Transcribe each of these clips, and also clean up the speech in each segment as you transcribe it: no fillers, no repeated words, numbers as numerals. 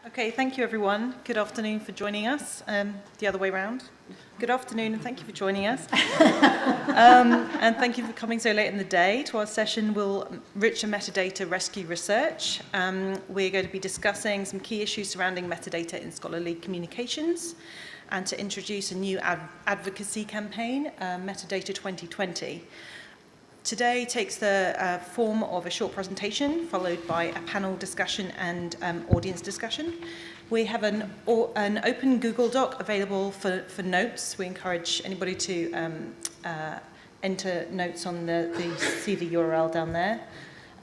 Okay, thank you everyone. Good afternoon for joining us. The other way around. Good afternoon and thank you for joining us. And thank you for coming so late in the day to our session, Richer Metadata Rescue Research. We're going to be discussing some key issues surrounding metadata in scholarly communications and to introduce a new advocacy campaign, Metadata 2020. Today takes the form of a short presentation followed by a panel discussion and audience discussion. We have an open Google Doc available for notes. We encourage anybody to enter notes on see the URL down there.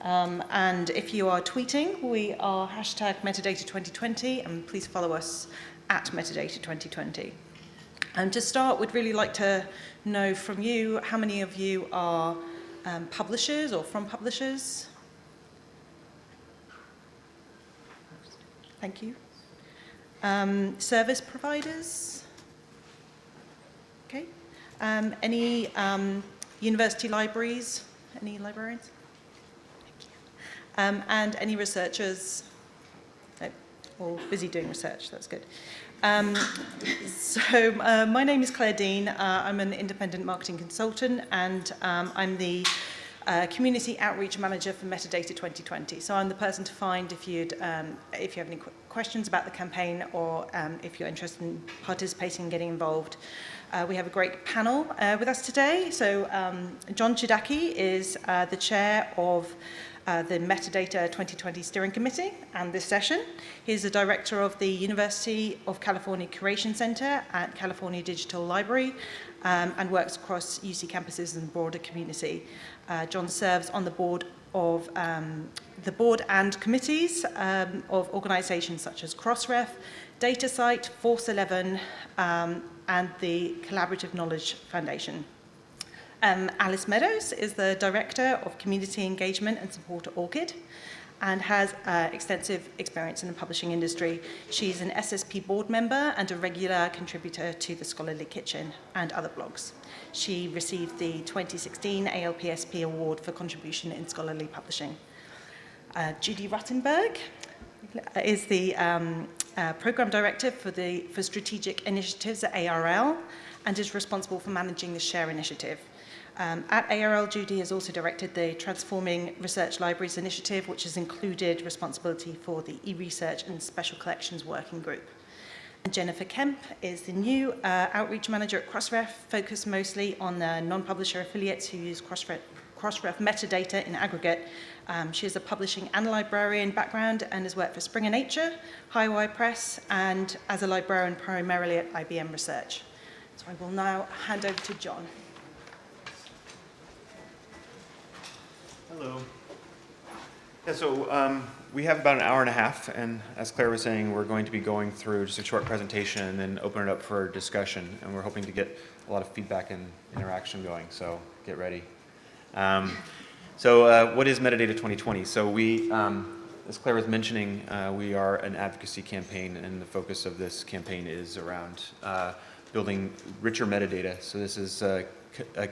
And if you are tweeting, we are hashtag Metadata 2020 and please follow us at Metadata 2020. And to start, we'd really like to know from you how many of you are publishers or from publishers? Thank you. Service providers? Okay. Any university libraries? Any librarians? Thank you. And any researchers? No, all busy doing research, that's good. My name is Claire Dean. I'm an independent marketing consultant and I'm the Community Outreach Manager for Metadata 2020. So I'm the person to find if you have any questions about the campaign or if you're interested in participating and getting involved. We have a great panel with us today. So John Chidaki is the chair of the Metadata 2020 Steering Committee and this session. He's the director of the University of California Curation Center at California Digital Library and works across UC campuses and the broader community. John serves on the board of the board and committees of organizations such as Crossref, DataCite, Force 11, and the Collaborative Knowledge Foundation. Alice Meadows is the Director of Community Engagement and Support at ORCID and has extensive experience in the publishing industry. She's an SSP board member and a regular contributor to the Scholarly Kitchen and other blogs. She received the 2016 ALPSP Award for contribution in scholarly publishing. Judy Ruttenberg is the Program Director for Strategic Initiatives at ARL and is responsible for managing the SHARE initiative. At ARL, Judy has also directed the Transforming Research Libraries initiative, which has included responsibility for the e-research and special collections working group. And Jennifer Kemp is the new outreach manager at Crossref, focused mostly on the non-publisher affiliates who use Crossref metadata in aggregate. She has a publishing and librarian background and has worked for Springer Nature, Highwire Press, and as a librarian primarily at IBM Research. So I will now hand over to John. Hello. Yeah, so we have about an hour and a half, and as Claire was saying, we're going to be going through just a short presentation and then open it up for discussion, and we're hoping to get a lot of feedback and interaction going, so get ready. What is Metadata 2020? So we, as Claire was mentioning, we are an advocacy campaign, and the focus of this campaign is around building richer metadata. So this is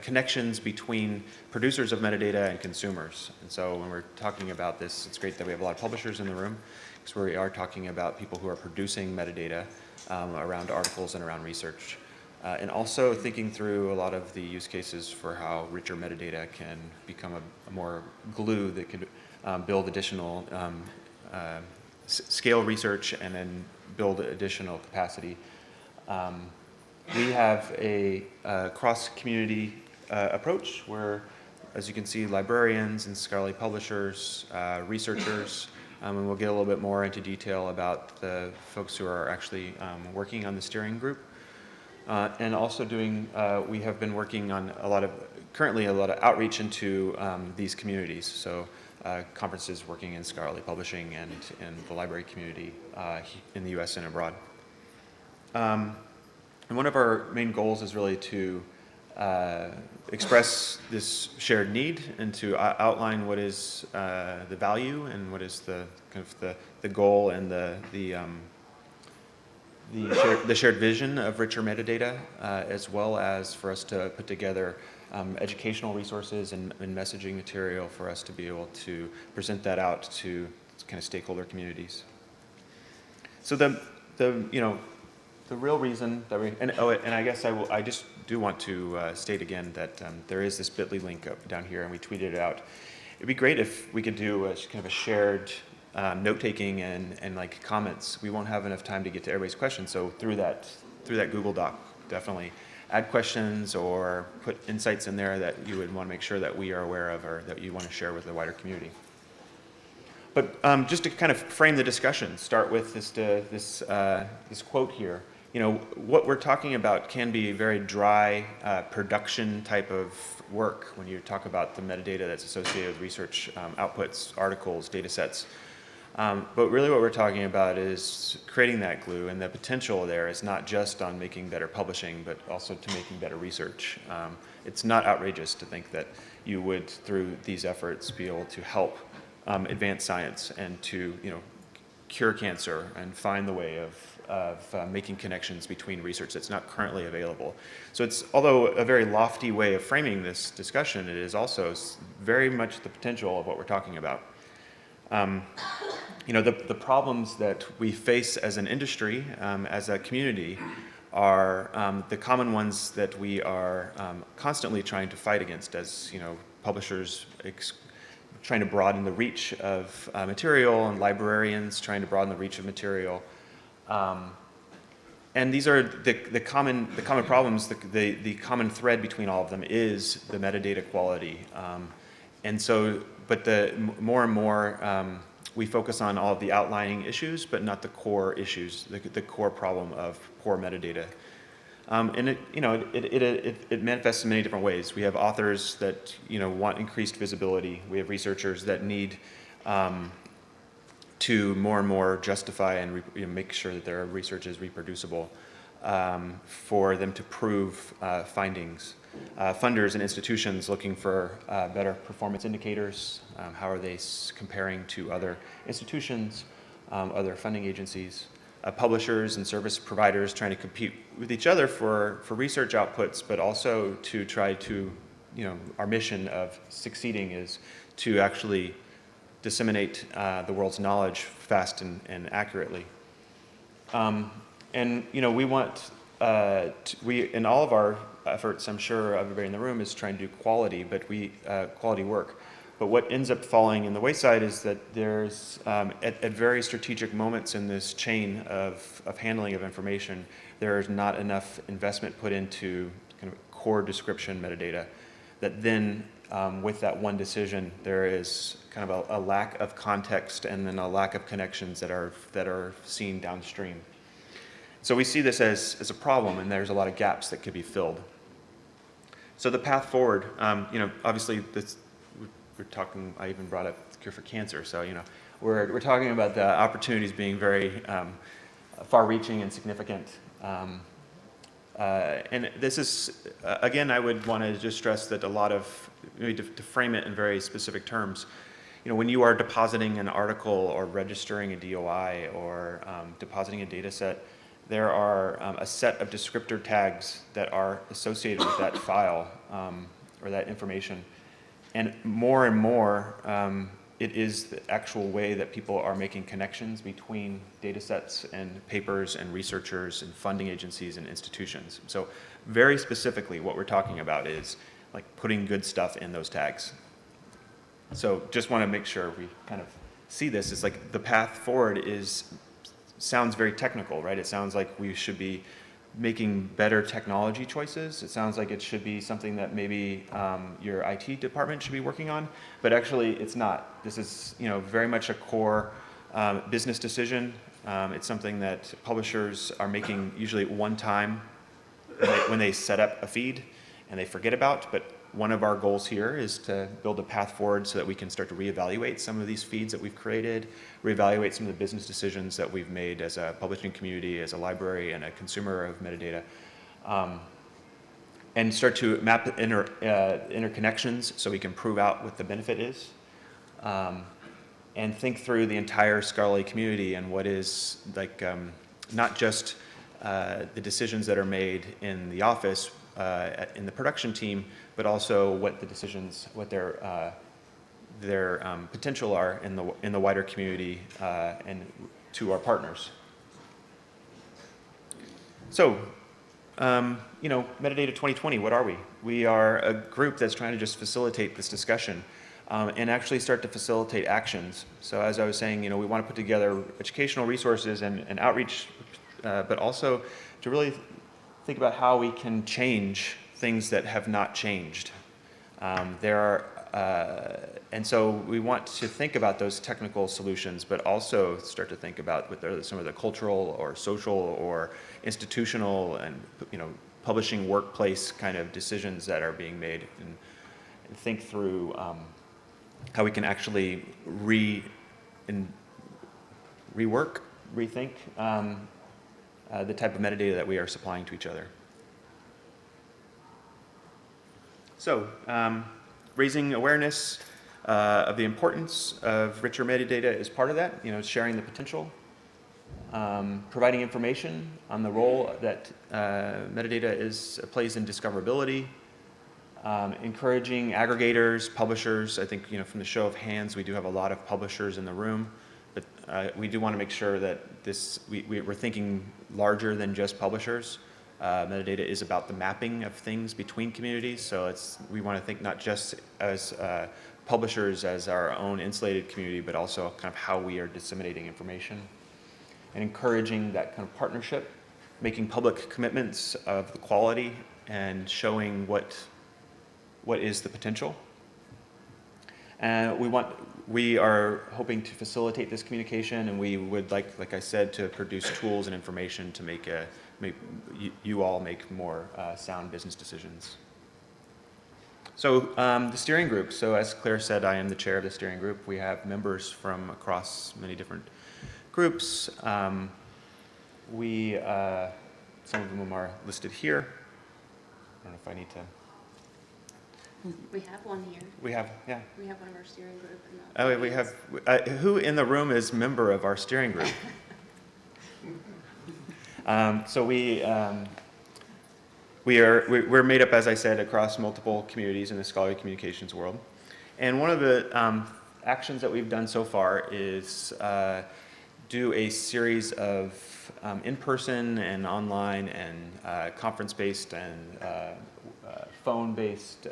connections between producers of metadata and consumers. And so when we're talking about this, it's great that we have a lot of publishers in the room, because we are talking about people who are producing metadata around articles and around research. And also thinking through a lot of the use cases for how richer metadata can become a more glue that could build additional scale research and then build additional capacity. We have a cross-community approach where, as you can see, librarians and scholarly publishers, researchers, and we'll get a little bit more into detail about the folks who are actually working on the steering group. And also we have been working on currently a lot of outreach into these communities. So conferences working in scholarly publishing and in the library community in the US and abroad. And one of our main goals is really to express this shared need and to outline what is the value and what is the kind of the goal and the shared vision of richer metadata, as well as for us to put together educational resources and messaging material for us to be able to present that out to kind of stakeholder communities. So the real reason that and I guess I just do want to state again that there is this bit.ly link up down here, and we tweeted it out. It'd be great if we could do a kind of a shared note-taking and like comments. We won't have enough time to get to everybody's questions, so through that Google Doc, definitely add questions or put insights in there that you would want to make sure that we are aware of or that you want to share with the wider community. But just to kind of frame the discussion, start with this quote here. What we're talking about can be very dry production type of work when you talk about the metadata that's associated with research outputs, articles, data sets. But really what we're talking about is creating that glue, and the potential there is not just on making better publishing, but also to making better research. It's not outrageous to think that you would, through these efforts, be able to help advance science and to cure cancer and find the way of making connections between research that's not currently available. So it's, although a very lofty way of framing this discussion, it is also very much the potential of what we're talking about. The problems that we face as an industry, as a community, are the common ones that we are constantly trying to fight against as publishers trying to broaden the reach of material, and librarians trying to broaden the reach of material. And these are the common problems. The common thread between all of them is the metadata quality. And so, but more and more we focus on all of the outlying issues, but not the core issues, the core problem of poor metadata. And it manifests in many different ways. We have authors that want increased visibility. We have researchers that need to more and more justify and make sure that their research is reproducible for them to prove findings. Funders and institutions looking for better performance indicators. How are they comparing to other institutions, other funding agencies? Publishers and service providers trying to compete with each other for research outputs, but also to try to, our mission of succeeding is to actually disseminate the world's knowledge fast and accurately. And we want, in all of our efforts, I'm sure everybody in the room is trying to do quality, but quality work. But what ends up falling in the wayside is that there's, at very strategic moments in this chain of handling of information, there's not enough investment put into kind of core description metadata, that then with that one decision, there is kind of a lack of context and then a lack of connections that are seen downstream. So we see this as a problem, and there's a lot of gaps that could be filled. So the path forward, obviously we're talking, I even brought up the cure for cancer, so we're talking about the opportunities being very far-reaching and significant. And this is, again, I would want to just stress that a lot of, maybe to frame it in very specific terms, when you are depositing an article or registering a DOI or depositing a data set, there are a set of descriptor tags that are associated with that file or that information. And more, it is the actual way that people are making connections between data sets and papers and researchers and funding agencies and institutions. So very specifically, what we're talking about is like putting good stuff in those tags. So just want to make sure we kind of see this. It's like the path forward sounds very technical, right? It sounds like we should be making better technology choices. It sounds like it should be something that maybe your IT department should be working on, but actually it's not. This is very much a core business decision. It's something that publishers are making usually one time when they set up a feed and they forget about, but one of our goals here is to build a path forward so that we can start to reevaluate some of these feeds that we've created, reevaluate some of the business decisions that we've made as a publishing community, as a library, and a consumer of metadata, and start to map interconnections so we can prove out what the benefit is, and think through the entire scholarly community and what is like not just the decisions that are made in the office, in the production team, but also what the decisions, what their potential are in the wider community and to our partners. So, Metadata 2020, what are we? We are a group that's trying to just facilitate this discussion and actually start to facilitate actions. So as I was saying, we want to put together educational resources and outreach, but also to really think about how we can change things that have not changed. And so we want to think about those technical solutions, but also start to think about what are some of the cultural or social or institutional and publishing workplace kind of decisions that are being made, and think through how we can actually rethink the type of metadata that we are supplying to each other. So, raising awareness of the importance of richer metadata is part of that, sharing the potential, providing information on the role that metadata plays in discoverability, encouraging aggregators, publishers. I think, from the show of hands, we do have a lot of publishers in the room, but we do want to make sure that we're thinking larger than just publishers. Metadata is about the mapping of things between communities, so we want to think not just as publishers as our own insulated community, but also kind of how we are disseminating information, and encouraging that kind of partnership, making public commitments of the quality and showing what is the potential. And we are hoping to facilitate this communication, and we would like I said, to produce tools and information to make you all make more sound business decisions. So the steering group. So as Claire said, I am the chair of the steering group. We have members from across many different groups. Some of them are listed here. I don't know if I need to. We have one here. We have, yeah. We have one of our steering group. We have, who in the room is member of our steering group? So we're made up, as I said, across multiple communities in the scholarly communications world. And one of the actions that we've done so far is do a series of in-person and online and conference-based and phone-based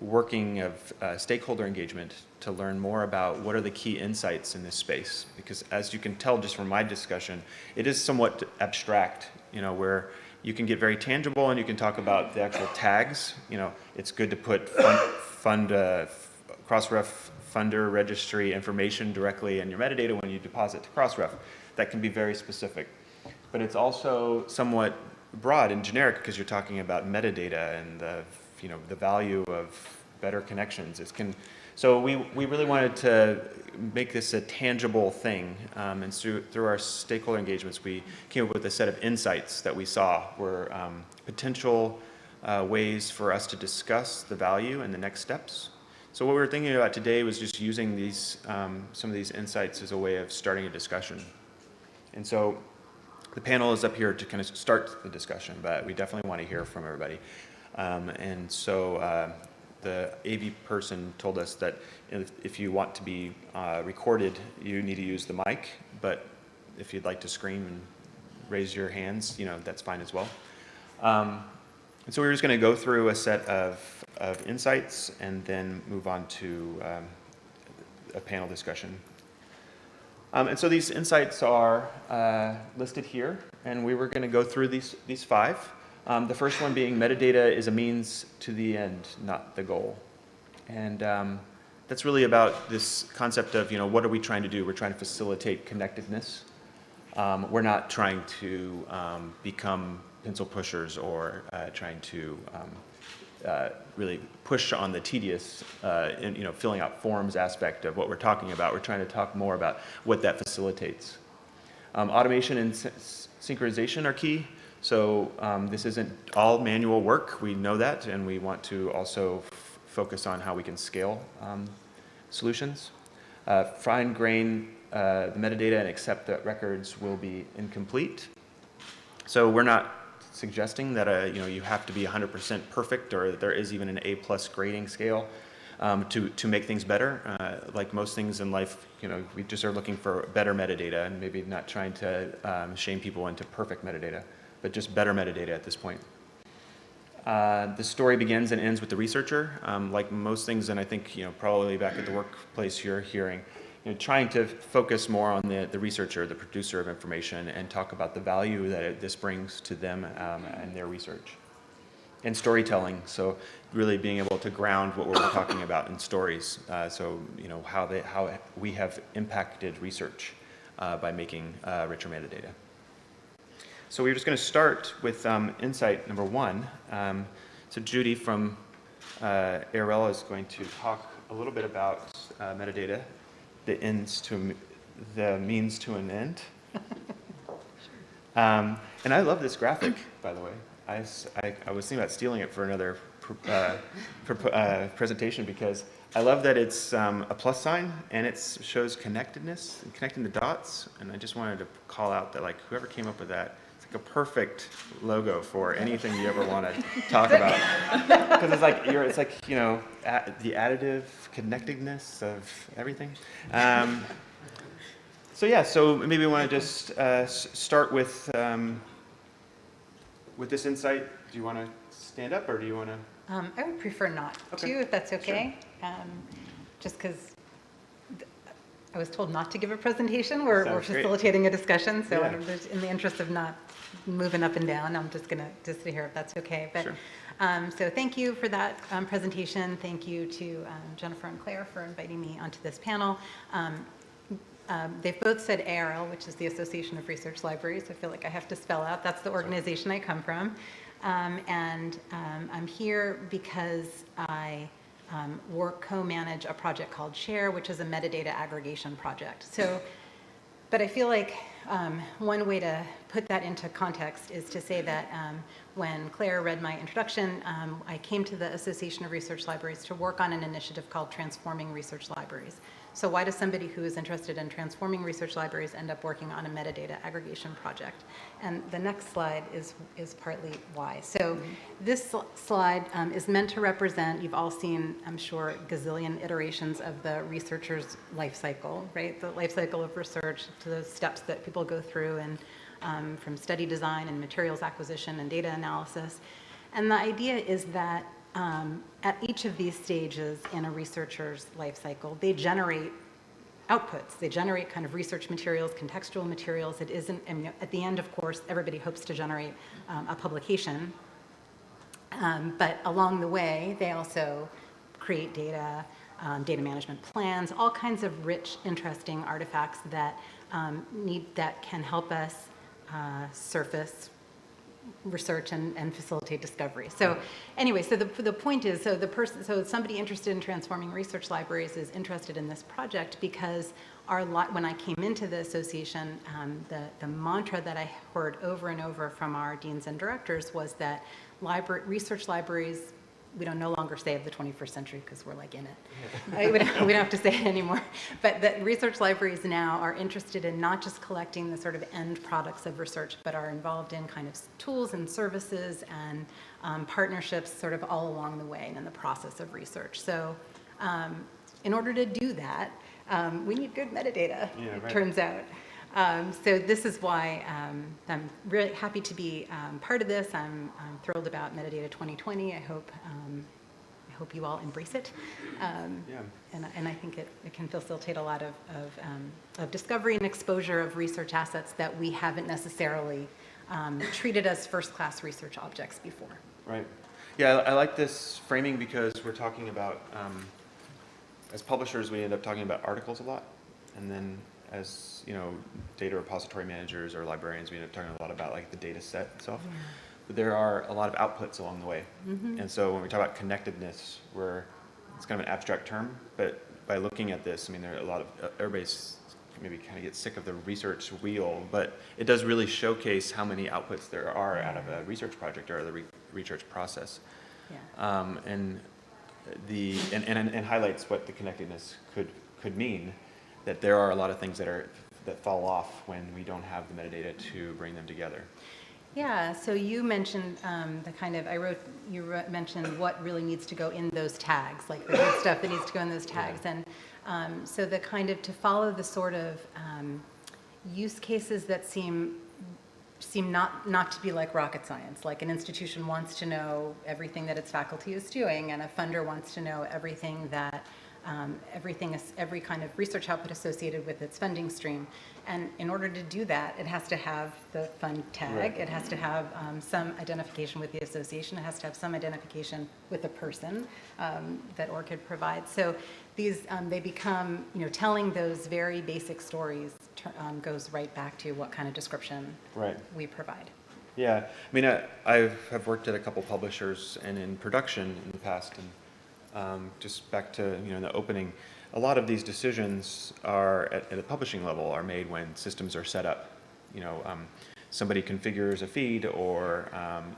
working of stakeholder engagement to learn more about what are the key insights in this space. Because as you can tell just from my discussion, it is somewhat abstract, where you can get very tangible and you can talk about the actual tags. It's good to put Crossref funder registry information directly in your metadata when you deposit to Crossref. That can be very specific. But it's also somewhat broad and generic because you're talking about metadata and the value of better connections. So we really wanted to make this a tangible thing, and through our stakeholder engagements, we came up with a set of insights that we saw were potential ways for us to discuss the value and the next steps. So what we were thinking about today was just using some of these insights as a way of starting a discussion. And so the panel is up here to kind of start the discussion, but we definitely want to hear from everybody. And so the AV person told us that if you want to be recorded, you need to use the mic, but if you'd like to scream and raise your hands, that's fine as well. And so we're just going to go through a set of insights and then move on to a panel discussion. And so these insights are listed here, and we were going to go through these five. The first one being metadata is a means to the end, not the goal. And that's really about this concept of, what are we trying to do? We're trying to facilitate connectedness. We're not trying to become pencil pushers or trying to really push on the tedious, filling out forms aspect of what we're talking about. We're trying to talk more about what that facilitates. Automation and synchronization are key. So this isn't all manual work. We know that, and we want to also focus on how we can scale solutions. Fine-grain the metadata and accept that records will be incomplete. So we're not suggesting that you have to be 100% perfect, or that there is even an A+ grading scale to make things better. Like most things in life, we just are looking for better metadata and maybe not trying to shame people into perfect metadata. but just better metadata at this point. The story begins and ends with the researcher. Like most things, and I think probably back at the workplace you're hearing, trying to focus more on the researcher, the producer of information, and talk about the value that this brings to them and their research. And storytelling, so really being able to ground what we're talking about in stories. So how we have impacted research by making richer metadata. So we're just going to start with insight number 1. So Judy from ARL is going to talk a little bit about metadata, the means to an end. And I love this graphic, by the way. I was thinking about stealing it for another presentation because I love that it's a plus sign and it shows connectedness and connecting the dots. And I just wanted to call out that whoever came up with that, it's like a perfect logo for anything you ever want to talk about. Because it's like the additive connectedness of everything. So maybe we want to just start with this insight. Do you want to stand up or do you want to? I would prefer not to, if that's okay. Sure. Just because I was told not to give a presentation. We're facilitating a discussion, so in the interest of not moving up and down, I'm just going to sit here if that's okay. But sure. So thank you for that presentation. Thank you to Jennifer and Claire for inviting me onto this panel. They've both said ARL, which is the Association of Research Libraries. I feel like I have to spell out. That's the organization I come from. And I'm here because I co-manage a project called SHARE, which is a metadata aggregation project. So, but I feel like one way to put that into context is to say that when Claire read my introduction, I came to the Association of Research Libraries to work on an initiative called Transforming Research Libraries. So why does somebody who is interested in transforming research libraries end up working on a metadata aggregation project? And the next slide is partly why. So this slide is meant to represent, you've all seen, I'm sure, gazillion iterations of the researcher's life cycle, right? The life cycle of research to the steps that people go through and from study design and materials acquisition and data analysis. And the idea is that at each of these stages in a researcher's life cycle, they generate outputs. They generate kind of research materials, contextual materials. It isn't, at the end, of course, everybody hopes to generate a publication. But along the way, they also create data, data management plans, all kinds of rich, interesting artifacts that that can help us surface research and facilitate discovery. So anyway, so the point is, so somebody interested in transforming research libraries is interested in this project because when I came into the association, the mantra that I heard over and over from our deans and directors was that research libraries, we don't no longer say of the 21st century because we're like in it. We don't have to say it anymore. But that research libraries now are interested in not just collecting the sort of end products of research, but are involved in kind of tools and services and partnerships sort of all along the way and in the process of research. So in order to do that, we need good metadata, it turns out. So this is why I'm really happy to be part of this. I'm thrilled about Metadata 2020. I hope you all embrace it. And I think it can facilitate a lot of discovery and exposure of research assets that we haven't necessarily treated as first-class research objects before. Right. Yeah, I like this framing because we're talking about, as publishers, we end up talking about articles a lot, and then as data repository managers or librarians, we end up talking a lot about like the data set itself. Yeah. But there are a lot of outputs along the way. Mm-hmm. And so when we talk about connectedness, it's kind of an abstract term, but by looking at this, I mean, there are a lot of, everybody's maybe kind of gets sick of the research wheel, but it does really showcase how many outputs there are out of a research project or the research process. Yeah. And highlights what the connectedness could mean. That there are a lot of things that fall off when we don't have the metadata to bring them together. Yeah, so you mentioned mentioned what really needs to go in those tags, like the good stuff that needs to go in those tags. Yeah. And so to follow the sort of use cases that seem seem not to be like rocket science. Like an institution wants to know everything that its faculty is doing, and a funder wants to know everything that every kind of research output associated with its funding stream. And in order to do that, it has to have the fund tag. Right. It has to have some identification with the association. It has to have some identification with the person that ORCID provides. So these, they become, telling those very basic stories goes right back to what kind of description Right. we provide. Yeah, I mean, I have worked at a couple publishers and in production in the past, and just back to the opening, a lot of these decisions are at the publishing level are made when systems are set up. Somebody configures a feed, or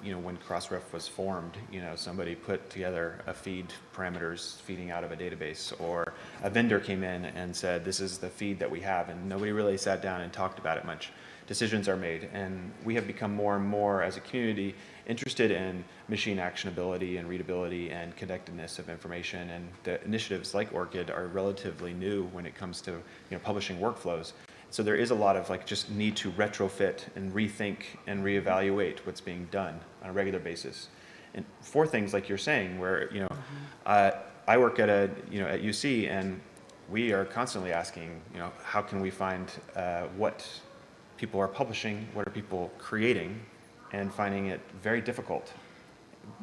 when Crossref was formed, somebody put together a feed parameters feeding out of a database, or a vendor came in and said, this is the feed that we have, and nobody really sat down and talked about it much. Decisions are made, and we have become more and more as a community interested in machine actionability and readability and connectedness of information, and the initiatives like ORCID are relatively new when it comes to publishing workflows. So there is a lot of just need to retrofit and rethink and reevaluate what's being done on a regular basis. And for things like you're saying, where I work at at UC, and we are constantly asking how can we find what people are publishing, what are people creating, and finding it very difficult.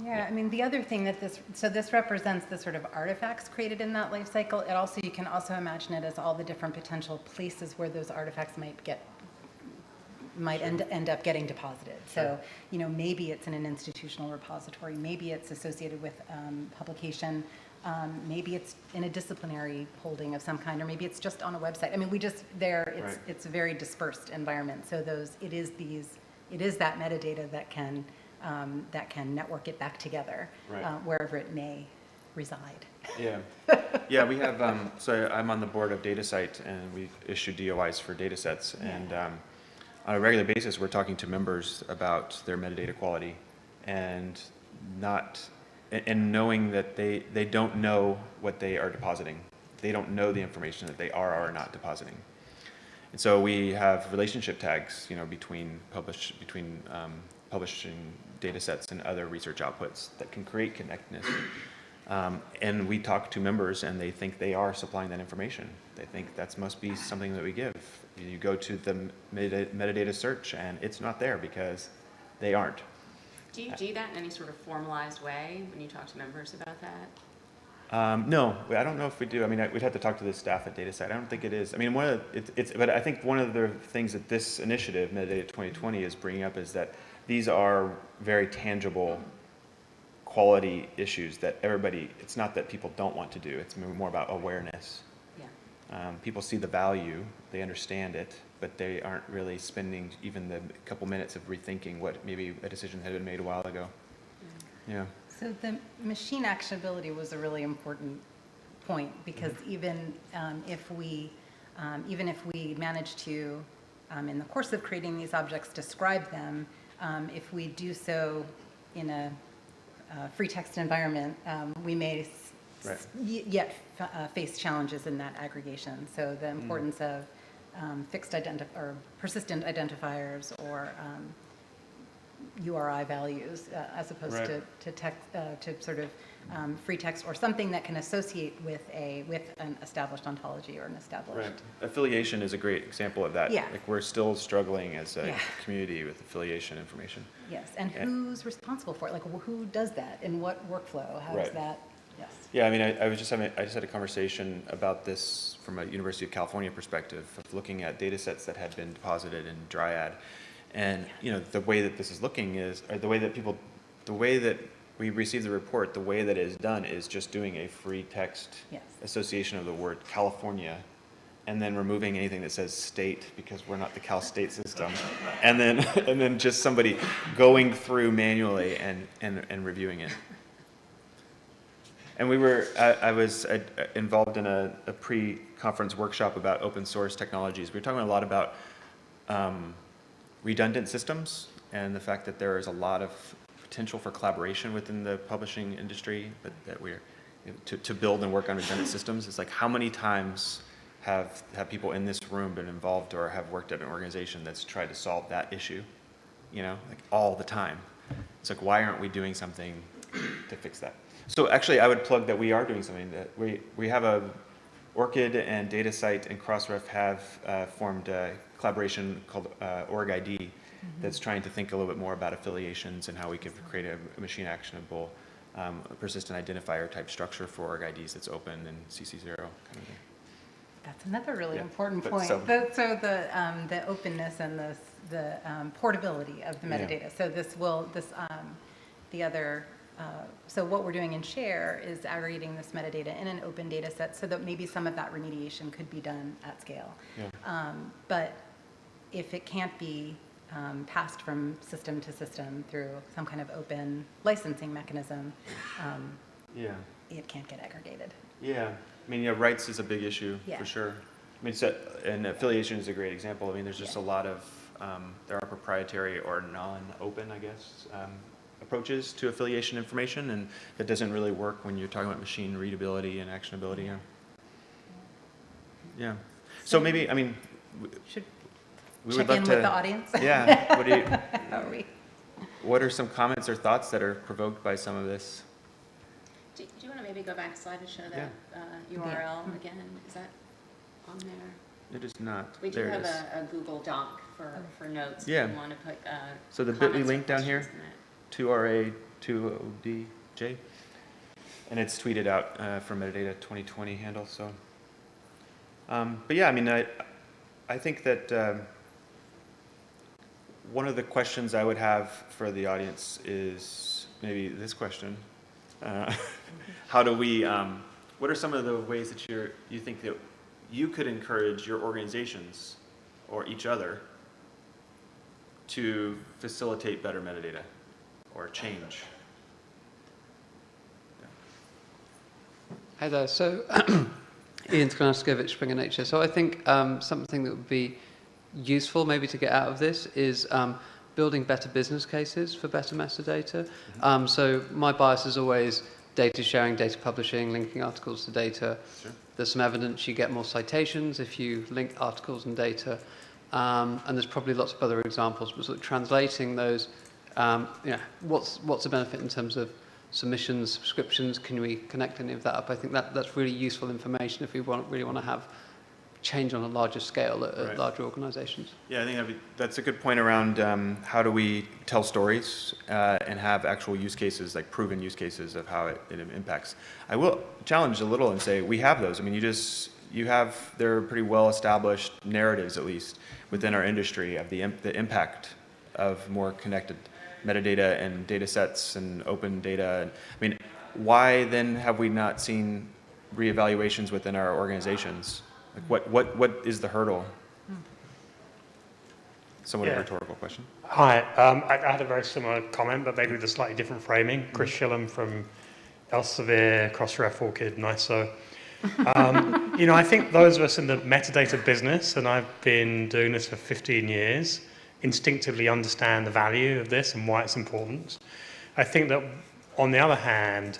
Yeah, I mean, the other thing that this represents the sort of artifacts created in that life cycle. It also, you can also imagine it as all the different potential places where those artifacts might end up getting deposited. So, maybe it's in an institutional repository, maybe it's associated with publication, maybe it's in a disciplinary holding of some kind, or maybe it's just on a website. I mean, it's a very dispersed environment. So it is that metadata that can network it back together, Right. Wherever it may reside. Yeah, yeah. We have. So I'm on the board of DataSite, and we issue DOIs for data sets. Yeah. And on a regular basis, we're talking to members about their metadata quality, and knowing that they don't know what they are depositing. They don't know the information that they are or not depositing. And so we have relationship tags, between publishing data sets and other research outputs that can create connectedness. And we talk to members, and they think they are supplying that information. They think that must be something that we give. You go to the metadata search, and it's not there because they aren't. Do you do that in any sort of formalized way when you talk to members about that? No, I don't know if we do. I mean, we'd have to talk to the staff at DataSite. I don't think it is. I mean, but I think one of the things that this initiative, Metadata 2020, is bringing up is that these are very tangible quality issues that it's not that people don't want to do. It's more about awareness. Yeah. People see the value, they understand it, but they aren't really spending even the couple minutes of rethinking what maybe a decision had been made a while ago. Yeah. So the machine actionability was a really important point, because even if we manage to, in the course of creating these objects, describe them, if we do so in a free text environment, we may yet face challenges in that aggregation. So the importance of or persistent identifiers, or URI values, as opposed to text, to sort of free text, or something that can associate with an established ontology or an established. Right. Affiliation is a great example of that. Yeah. Like, we're still struggling as a community with affiliation information. Yes, and who's responsible for it? Like, who does that? In what workflow? How does that? Yes. Yeah, I mean, I just had a conversation about this from a University of California perspective, of looking at data sets that had been deposited in Dryad. And, the way that this is looking is, or the way that we receive the report, the way that it is done is just doing a free text association of the word California, and then removing anything that says state, because we're not the Cal State system. And then just somebody going through manually and reviewing it. And I was involved in a pre-conference workshop about open source technologies. We were talking a lot about redundant systems, and the fact that there is a lot of potential for collaboration within the publishing industry, but that we're to build and work on redundant systems. It's like, how many times have people in this room been involved or have worked at an organization that's tried to solve that issue? you know, like all the time. It's like, why aren't we doing something to fix that? So actually, I would plug that we are doing something. That we have a ORCID and DataCite and Crossref have formed a collaboration called Org ID that's trying to think a little bit more about affiliations and how we could create a machine actionable persistent identifier type structure for org IDs that's open and CC0 kind of thing. That's another really Yeah, important but point. so- The openness and the portability of the Yeah. metadata. So so what we're doing in Share is aggregating this metadata in an open data set so that maybe some of that remediation could be done at scale. Yeah. But if it can't be passed from system to system through some kind of open licensing mechanism, Yeah. it can't get aggregated. Yeah. I mean, yeah, rights is a big issue Yeah. for sure. I mean, and affiliation is a great example. I mean, there's just a lot of, there are proprietary or non-open, I guess, approaches to affiliation information, and that doesn't really work when you're talking about machine readability and actionability. Yeah. So maybe, I mean, Should we check would love in to. with the audience. Yeah. How are we? What are some comments or thoughts that are provoked by some of this? Do you want to maybe go back a slide and show that Yeah. URL again? Is that on there? It is not. We do There it have is. a Google Doc for notes. Yeah. If you want to put So the comments bit.ly or link down here? questions in it. 2RA2ODJ, and it's tweeted out from Metadata 2020 handle. So, but yeah, I mean, I think that one of the questions I would have for the audience is maybe this question: how do we? What are some of the ways that you think that you could encourage your organizations or each other to facilitate better metadata or change? Hi there. So, Ian Skranaskevich, Springer Nature. So I think something that would be useful maybe to get out of this is building better business cases for better metadata. So my bias is always data sharing, data publishing, linking articles to data. Sure. There's some evidence you get more citations if you link articles and data. And there's probably lots of other examples, but sort of translating those, what's the benefit in terms of submissions, subscriptions? Can we connect any of that up? I think that's really useful information if we really want to have change on a larger scale at Right. larger organizations. Yeah, I think that's a good point around how do we tell stories and have actual use cases, like proven use cases of how it impacts. I will challenge a little and say we have those. I mean, there are pretty well established narratives, at least within our industry, of the impact of more connected metadata and data sets and open data. I mean, why then have we not seen reevaluations within our organizations? Like what is the hurdle? Somewhat a rhetorical question. Hi, I had a very similar comment, but maybe with a slightly different framing. Chris Shillam from Elsevier, Crossref, ORCID, NISO. I think those of us in the metadata business, and I've been doing this for 15 years, instinctively understand the value of this and why it's important. I think that, on the other hand,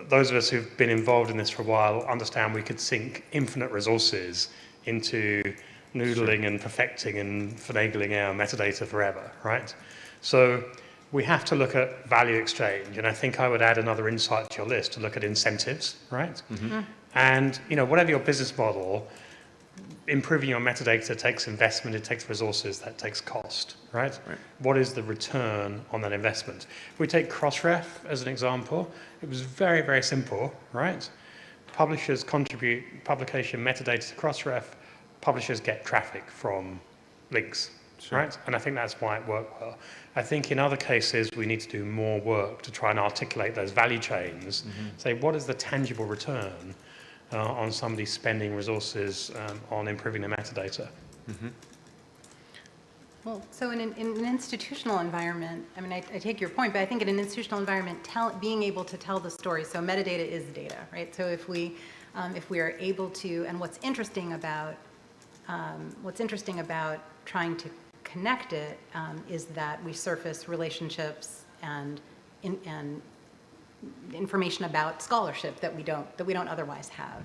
those of us who've been involved in this for a while understand we could sink infinite resources into noodling and perfecting and finagling our metadata forever, right? So we have to look at value exchange, and I think I would add another insight to your list to look at incentives, right? Mm-hmm. And whatever your business model, improving your metadata takes investment, it takes resources, that takes cost, right? What is the return on that investment? If we take Crossref as an example, it was very, very simple, right? Publishers contribute publication metadata to Crossref, publishers get traffic from links, right? And I think that's why it worked well. I think in other cases, we need to do more work to try and articulate those value chains, say what is the tangible return on somebody spending resources on improving their metadata. Well, so in an institutional environment, I mean, I take your point, but I think in an institutional environment, being able to tell the story, so metadata is data, right? So if we are able to, and what's interesting about trying to connect it is that we surface relationships and information about scholarship that we don't otherwise have.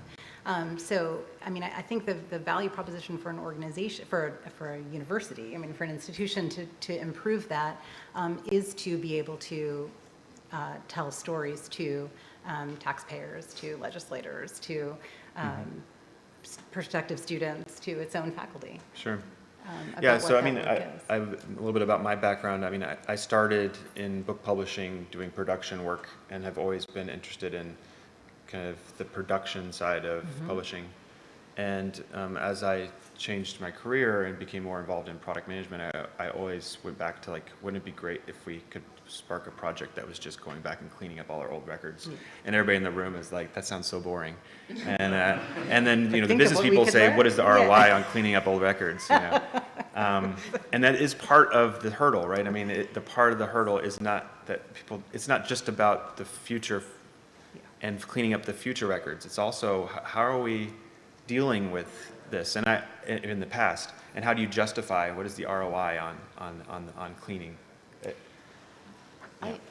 So, I mean, I think the value proposition for an organization, for a university, I mean, for an institution to improve that is to be able to tell stories to taxpayers, to legislators, to prospective students, to its own faculty. Sure. Yeah, so I mean, a little bit about my background. I mean, I started in book publishing, doing production work, and have always been interested in kind of the production side of publishing. And as I changed my career and became more involved in product management, I always went back to, like, wouldn't it be great if we could spark a project that was just going back and cleaning up all our old records? And everybody in the room is like, that sounds so boring. And then, you know, the business people say, what is the ROI on cleaning up old records? You know? And that is part of the hurdle, right? I mean, the part of the hurdle is not that people, it's not just about the future and cleaning up the future records. It's also, how are we dealing with this and in the past, and how do you justify, what is the ROI on cleaning it?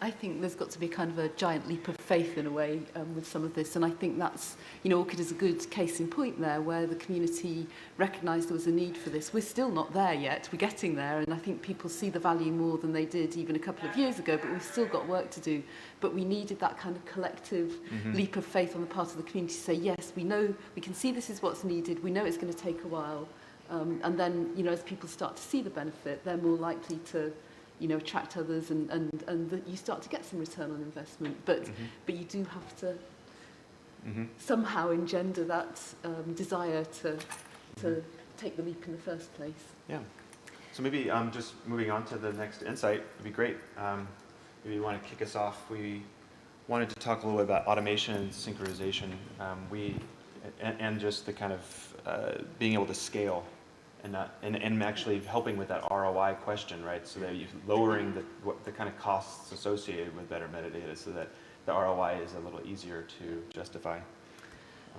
I think there's got to be kind of a giant leap of faith in a way with some of this, and I think that's, you know, ORCID is a good case in point there, where the community recognised there was a need for this. We're still not there yet, we're getting there, and I think people see the value more than they did even a couple of years ago, but we've still got work to do. But we needed that kind of collective leap of faith on the part of the community to say, yes, we know, we can see this is what's needed, we know it's going to take a while, and then, you know, as people start to see the benefit, they're more likely to, you know, attract others, and that you start to get some return on investment. But you do have to somehow engender that desire to take the leap in the first place. Yeah. So maybe just moving on to the next insight would be great. Maybe you want to kick us off. We wanted to talk a little bit about automation and synchronization. And just the kind of being able to scale. And actually helping with that ROI question, right? So that you're lowering the kind of costs associated with better metadata, so that the ROI is a little easier to justify.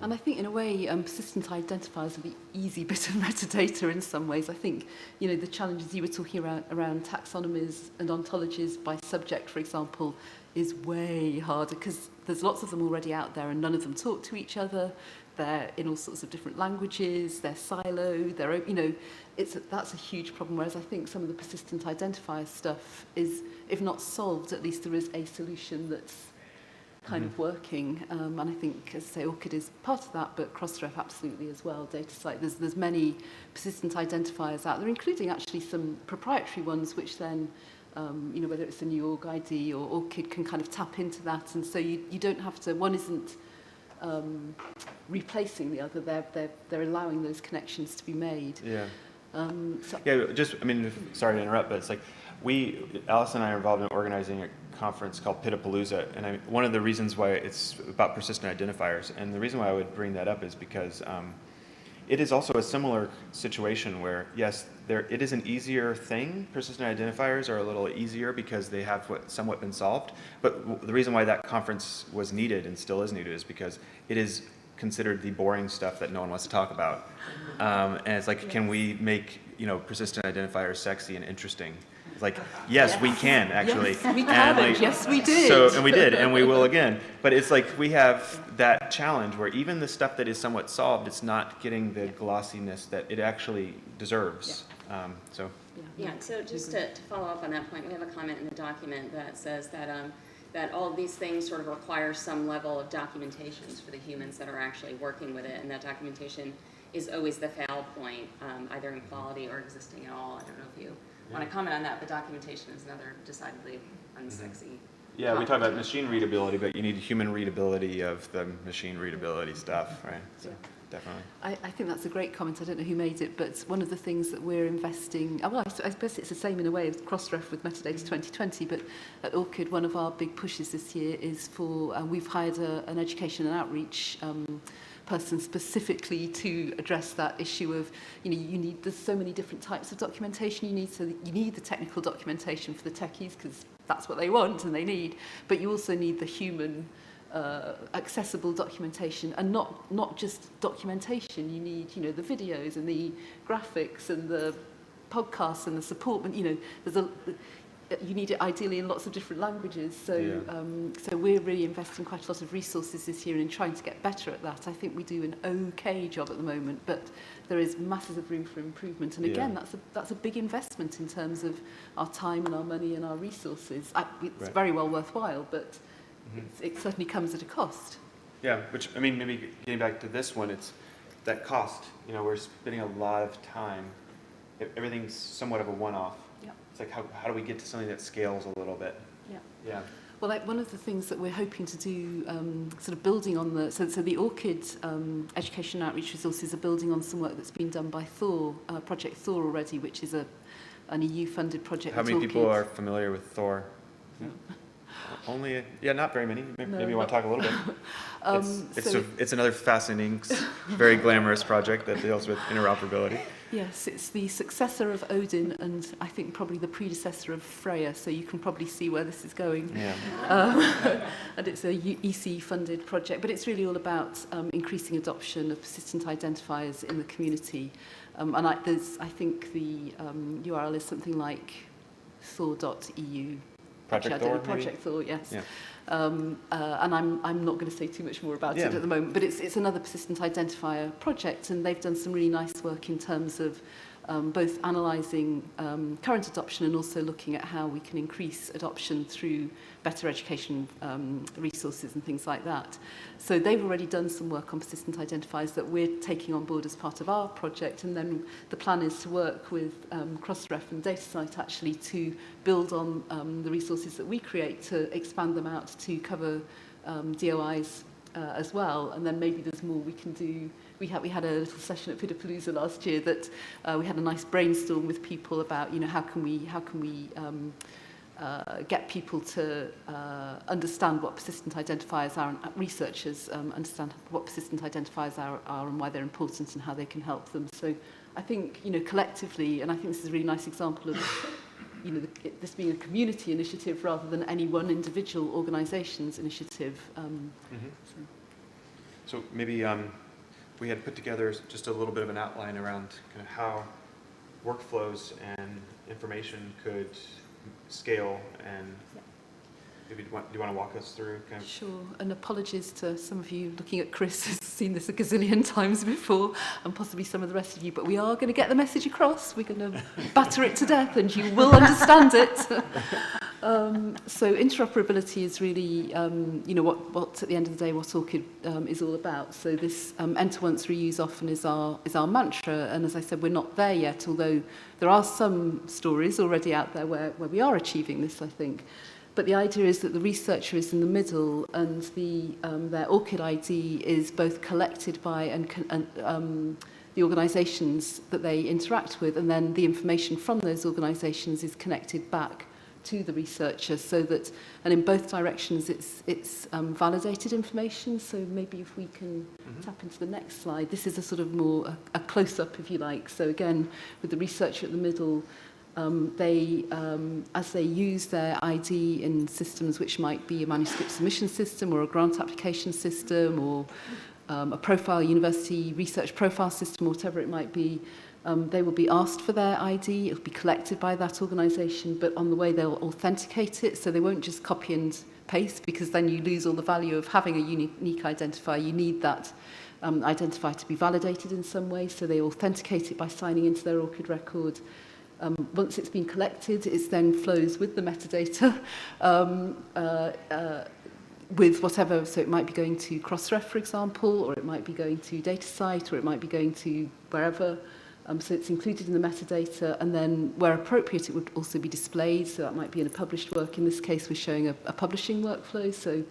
And I think in a way, persistent identifiers are the easy bit of metadata in some ways. I think, you know, the challenges you were talking around taxonomies and ontologies by subject, for example, is way harder because there's lots of them already out there and none of them talk to each other. They're in all sorts of different languages, they're siloed, they're, you know, that's a huge problem, whereas I think some of the persistent identifier stuff is, if not solved, at least there is a solution that's kind of working. And I think, as I say, ORCID is part of that, but Crossref absolutely as well, DataCite. There's many persistent identifiers out there, including actually some proprietary ones, which then, you know, whether it's a new org ID or ORCID can kind of tap into that. And so you don't have to, one isn't replacing the other, they're allowing those connections to be made. Yeah. Just, I mean, sorry to interrupt, but it's like Alice and I are involved in organizing a conference called Pitapalooza, and one of the reasons why it's about persistent identifiers, and the reason why I would bring that up is because it is also a similar situation where, yes, it is an easier thing. Persistent identifiers are a little easier because they have somewhat been solved, but the reason why that conference was needed and still is needed is because it is considered the boring stuff that no one wants to talk about. And it's like, can we make, you know, persistent identifiers sexy and interesting? It's like, yes, we can actually. Yes, we can. Like, yes, we did. So, and we did, and we will again. But it's like we have that challenge where even the stuff that is somewhat solved, it's not getting the glossiness that it actually deserves. Yeah, so just to follow up on that point, we have a comment in the document that says that that all of these things sort of require some level of documentations for the humans that are actually working with it, and that documentation is always the fail point, either in quality or existing at all. I don't know if you want to comment on that, but documentation is another decidedly unsexy. Yeah, we talk about machine readability, but you need human readability of the machine readability stuff, right? So, definitely. I think that's a great comment. I don't know who made it, but one of the things that we're investing, well, I suppose it's the same in a way as Crossref with Metadata 2020, but at ORCID, one of our big pushes this year is for, we've hired an education and outreach person specifically to address that issue of, you know, there's so many different types of documentation you need the technical documentation for the techies because that's what they want and they need, but you also need the human accessible documentation, and not just documentation. You need, you know, the videos and the graphics and the podcasts and the support. You know, you need it ideally in lots of different languages. So, so we're really investing quite a lot of resources this year in trying to get better at that. I think we do an okay job at the moment, but there is massive room for improvement. And again, that's a big investment in terms of our time and our money and our resources. It's very well worthwhile, but it certainly comes at a cost. Yeah, which, I mean, maybe getting back to this one, it's that cost. You know, we're spending a lot of time. Everything's somewhat of a one-off. Yeah. It's like, how do we get to something that scales a little bit? Yeah. Yeah. Well, like one of the things that we're hoping to do, sort of building on the, so the ORCID education outreach resources are building on some work that's been done by Thor, Project Thor already, which is an EU-funded project. How many people are familiar with Thor? Yeah. Only, not very many. Maybe you want to talk a little bit. It's another fascinating, very glamorous project that deals with interoperability. Yes, it's the successor of Odin and I think probably the predecessor of Freya, so you can probably see where this is going. Yeah. And it's a EC-funded project, but it's really all about increasing adoption of persistent identifiers in the community. And I think the URL is something like thor.eu. Project Thor, Project Thor, yes. Yeah. And I'm not going to say too much more about it at the moment, but it's another persistent identifier project, and they've done some really nice work in terms of both analysing current adoption and also looking at how we can increase adoption through better education resources and things like that. So they've already done some work on persistent identifiers that we're taking on board as part of our project, and then the plan is to work with Crossref and DataCite actually to build on the resources that we create to expand them out to cover DOIs as well, and then maybe there's more we can do. We had a little session at Pidapalooza last year that we had a nice brainstorm with people about, how can we get people to understand what persistent identifiers are, and researchers understand what persistent identifiers are and why they're important and how they can help them. So I think, collectively, and I think this is a really nice example of this being a community initiative rather than any one individual organisation's initiative. So maybe we had put together just a little bit of an outline around kind of how workflows and information could scale, and maybe do you want to walk us through kind of... Sure, and apologies to some of you looking at Chris who's seen this a gazillion times before, and possibly some of the rest of you, but we are going to get the message across. We're going to batter it to death and you will understand it. So interoperability is really, what at the end of the day, what ORCID is all about. So this enter once, reuse often is our mantra, and as I said, we're not there yet, although there are some stories already out there where we are achieving this, I think. But the idea is that the researcher is in the middle, and their ORCID ID is both collected by the organisations that they interact with, and then the information from those organisations is connected back to the researcher, so that, and in both directions, it's validated information. So maybe if we can tap into the next slide, this is a sort of more a close-up, if you like. So again, with the researcher at the middle, they, as they use their ID in systems which might be a manuscript submission system or a grant application system or a profile, university research profile system, or whatever it might be, they will be asked for their ID. It'll be collected by that organisation, but on the way they'll authenticate it, so they won't just copy and paste, because then you lose all the value of having a unique identifier. You need that identifier to be validated in some way, so they authenticate it by signing into their ORCID record. Once it's been collected, it then flows with the metadata with whatever, so it might be going to Crossref, for example, or it might be going to DataCite, or it might be going to wherever. So it's included in the metadata, and then where appropriate, it would also be displayed. So that might be in a published work. In this case, we're showing a publishing workflow, so it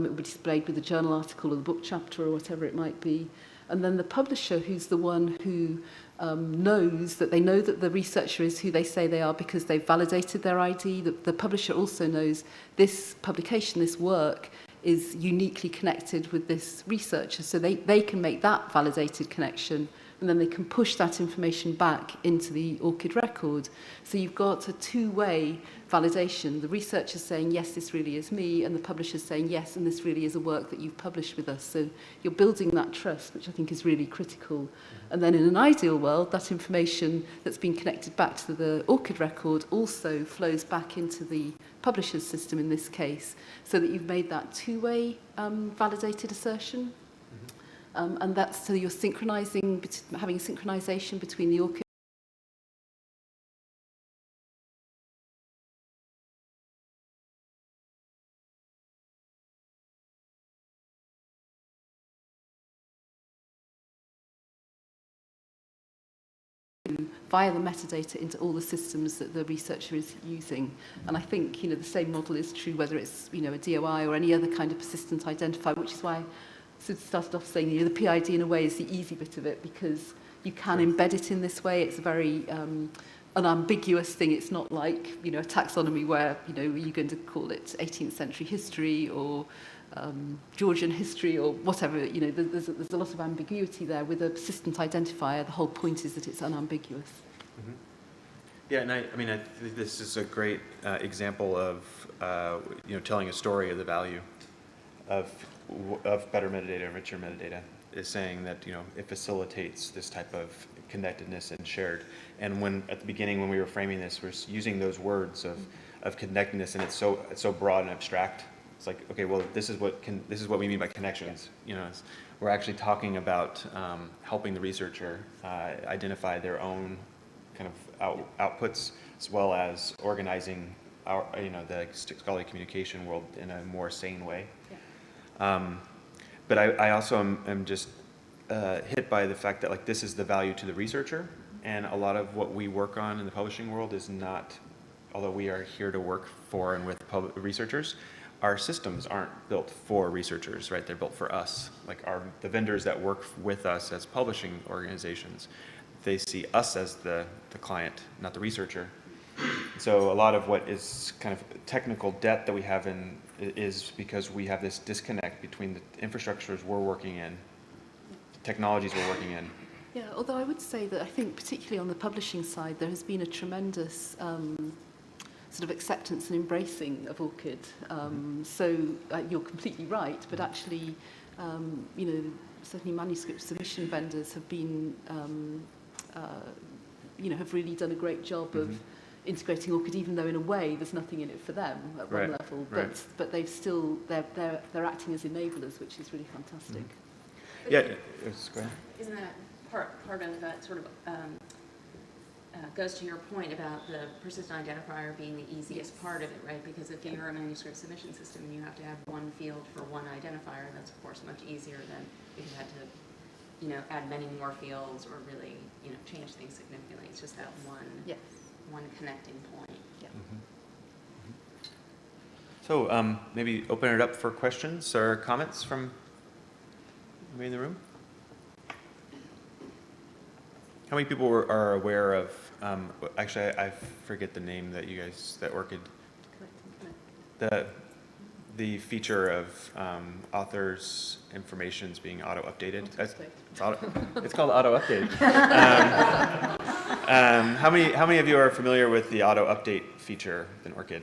would be displayed with a journal article or the book chapter or whatever it might be. And then the publisher, who's the one who knows that they know that the researcher is who they say they are because they've validated their ID. The publisher also knows this publication, this work, is uniquely connected with this researcher. So they can make that validated connection and then they can push that information back into the ORCID record. So you've got a two-way validation. The researcher's saying, yes, this really is me, and the publisher's saying, yes, and this really is a work that you've published with us. So you're building that trust, which I think is really critical. And then in an ideal world, that information that's been connected back to the ORCID record also flows back into the publisher's system in this case, so that you've made that two-way validated assertion. And that's so you're synchronizing, having synchronization between the ORCID via the metadata into all the systems that the researcher is using. And I think, the same model is true whether it's, a DOI or any other kind of persistent identifier, which is why I sort of started off saying, the PID in a way is the easy bit of it, because you can embed it in this way. It's a very unambiguous thing. It's not like, a taxonomy where, are you going to call it 18th century history or Georgian history or whatever, there's a lot of ambiguity there. With a persistent identifier, the whole point is that it's unambiguous. Mm-hmm. Yeah, and I think this is a great example of, telling a story of the value of better metadata, richer metadata, is saying that, it facilitates this type of connectedness and shared. And when, at the beginning, when we were framing this, we're using those words of connectedness, and it's so broad and abstract. It's like, okay, well, this is what we mean by connections. We're actually talking about helping the researcher identify their own kind of outputs, as well as organizing the scholarly communication world in a more sane way. Yeah. But I also am just hit by the fact that this is the value to the researcher, and a lot of what we work on in the publishing world is not, although we are here to work for and with researchers, our systems aren't built for researchers, right? They're built for us. The vendors that work with us as publishing organizations, they see us as the client, not the researcher. So a lot of what is kind of technical debt that we have is because we have this disconnect between the infrastructures we're working in, the technologies we're working in. Yeah, although I would say that I think particularly on the publishing side, there has been a tremendous sort of acceptance and embracing of ORCID. So you're completely right, but actually, certainly manuscript submission vendors have been, have really done a great job of integrating ORCID, even though in a way there's nothing in it for them at one level, but they've still, they're acting as enablers, which is really fantastic. Yeah, go ahead. Isn't that part of that sort of goes to your point about the persistent identifier being the easiest part of it, right? Because if you're a manuscript submission system and you have to have one field for one identifier, that's of course much easier than if you had to, add many more fields or really, change things significantly. It's just that one connecting point. Yeah. So maybe open it up for questions or comments from anybody in the room. How many people are aware of, actually I forget the name that you guys, that ORCID, the feature of authors' information's being auto-updated. It's called auto-update. How many of you are familiar with the auto-update feature in ORCID?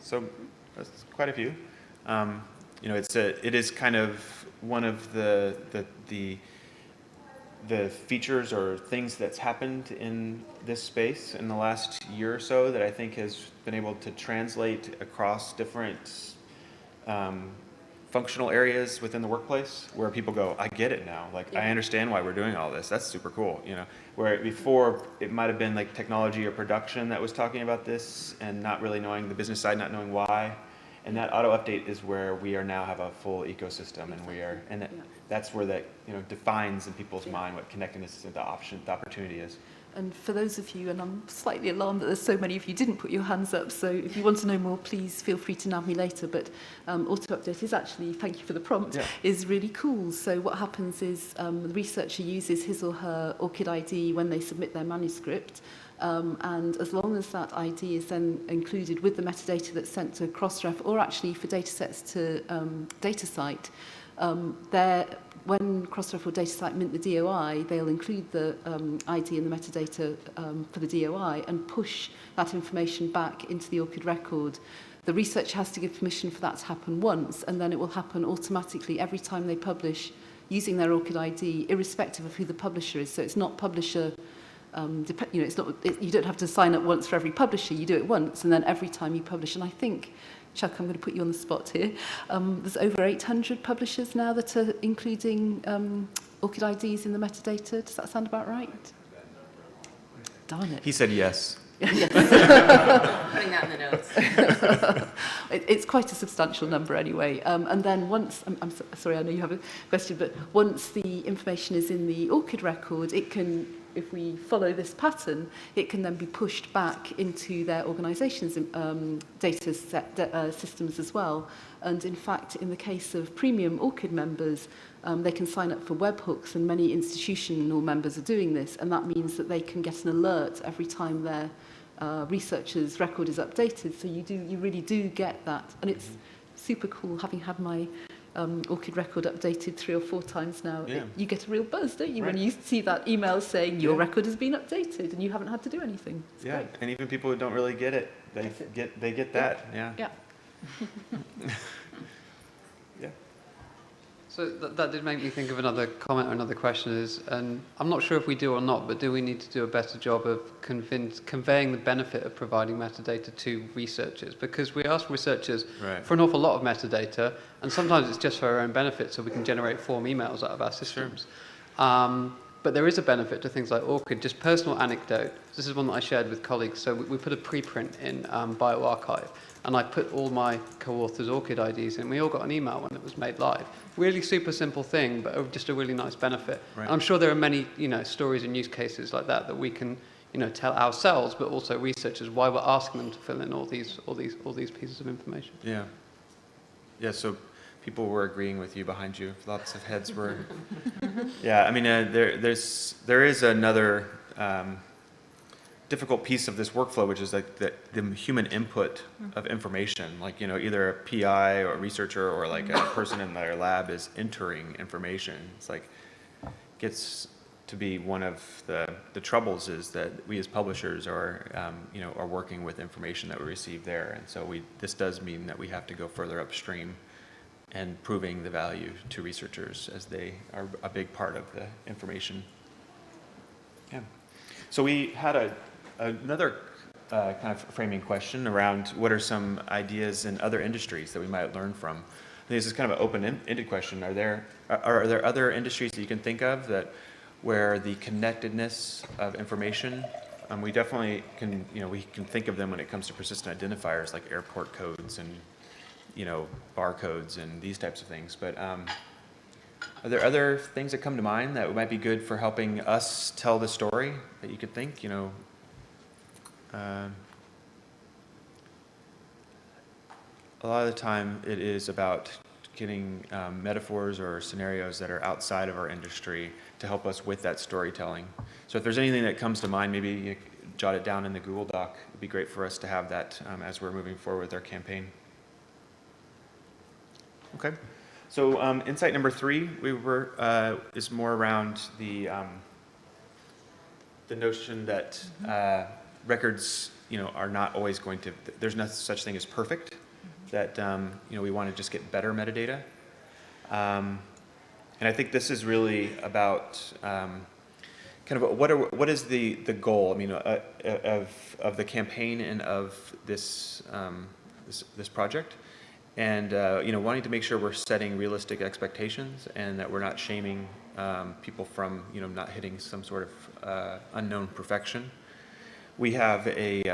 So that's quite a few. It is kind of one of the features or things that's happened in this space in the last year or so that I think has been able to translate across different functional areas within the workplace, where people go, I get it now. I understand why we're doing all this. That's super cool. Where before it might have been technology or production that was talking about this and not really knowing the business side, not knowing why. And that auto update is where we are now have a full ecosystem, and that's where that defines in people's mind what connectedness and the opportunity is. And for those of you, and I'm slightly alarmed that there's so many of you didn't put your hands up, so if you want to know more, please feel free to nab me later. But auto update is actually, thank you for the prompt, is really cool. So what happens is the researcher uses his or her ORCID ID when they submit their manuscript. And as long as that ID is then included with the metadata that's sent to Crossref, or actually for data sets to DataCite, when Cross-Reference Data Site mint the DOI, they'll include the ID and the metadata for the DOI and push that information back into the ORCID record. The researcher has to give permission for that to happen once, and then it will happen automatically every time they publish using their ORCID ID, irrespective of who the publisher is. So it's not publisher, you don't have to sign up once for every publisher. You do it once, and then every time you publish. And I think, Chuck, I'm going to put you on the spot here. There's over 800 publishers now that are including ORCID IDs in the metadata. Does that sound about right? Darn it. He said yes. Putting that in the notes. It's quite a substantial number anyway. And then once, sorry, I know you have a question, but once the information is in the ORCID record, it can, if we follow this pattern, it can then be pushed back into their organisation's data set, systems as well. And in fact, in the case of premium ORCID members, they can sign up for webhooks, and many institutional members are doing this, and that means that they can get an alert every time their researcher's record is updated. So you really do get that, and it's super cool having had my ORCID record updated 3 or 4 times now. Yeah. You get a real buzz, don't you, Right. when you see that email saying your record has been updated and you haven't had to do anything. It's great. And even people who don't really get it, they get that. Yeah. Yeah. Yeah. So that did make me think of another comment or another question is, and I'm not sure if we do or not, but do we need to do a better job of conveying the benefit of providing metadata to researchers? Because we ask researchers for an awful lot of metadata, and sometimes it's just for our own benefit, so we can generate form emails out of our systems. But there is a benefit to things like ORCID. Just personal anecdote. This is one that I shared with colleagues. So we put a preprint in bioRxiv, and I put all my co-authors' ORCID IDs in. We all got an email when it was made live. Really super simple thing, but just a really nice benefit. Right. I'm sure there are many, stories and use cases like that we can, tell ourselves, but also researchers why we're asking them to fill in all these pieces of information. Yeah. Yeah. So people were agreeing with you behind you. Lots of heads were. Yeah. I mean, there is another difficult piece of this workflow, which is like the human input of information. Like, either a PI or a researcher or like a person in their lab is entering information. It's like, gets to be one of the troubles is that we as publishers are working with information that we receive there. And so this does mean that we have to go further upstream and proving the value to researchers as they are a big part of the information. Yeah. So we had another kind of framing question around what are some ideas in other industries that we might learn from. I think this is kind of an open-ended question. Are there other industries that you can think of where the connectedness of information, we definitely can, we can think of them when it comes to persistent identifiers like airport codes and barcodes and these types of things. But are there other things that come to mind that might be good for helping us tell the story that you could think? A lot of the time it is about getting metaphors or scenarios that are outside of our industry to help us with that storytelling. So if there's anything that comes to mind, maybe you jot it down in the Google Doc. It'd be great for us to have that as we're moving forward with our campaign. Okay, so insight number 3 is more around the notion that records, are not always going to. There's no such thing as perfect. That we want to just get better metadata, and I think this is really about kind of what is the goal? I mean, of the campaign and of this project. And wanting to make sure we're setting realistic expectations and that we're not shaming people from not hitting some sort of unknown perfection. We have a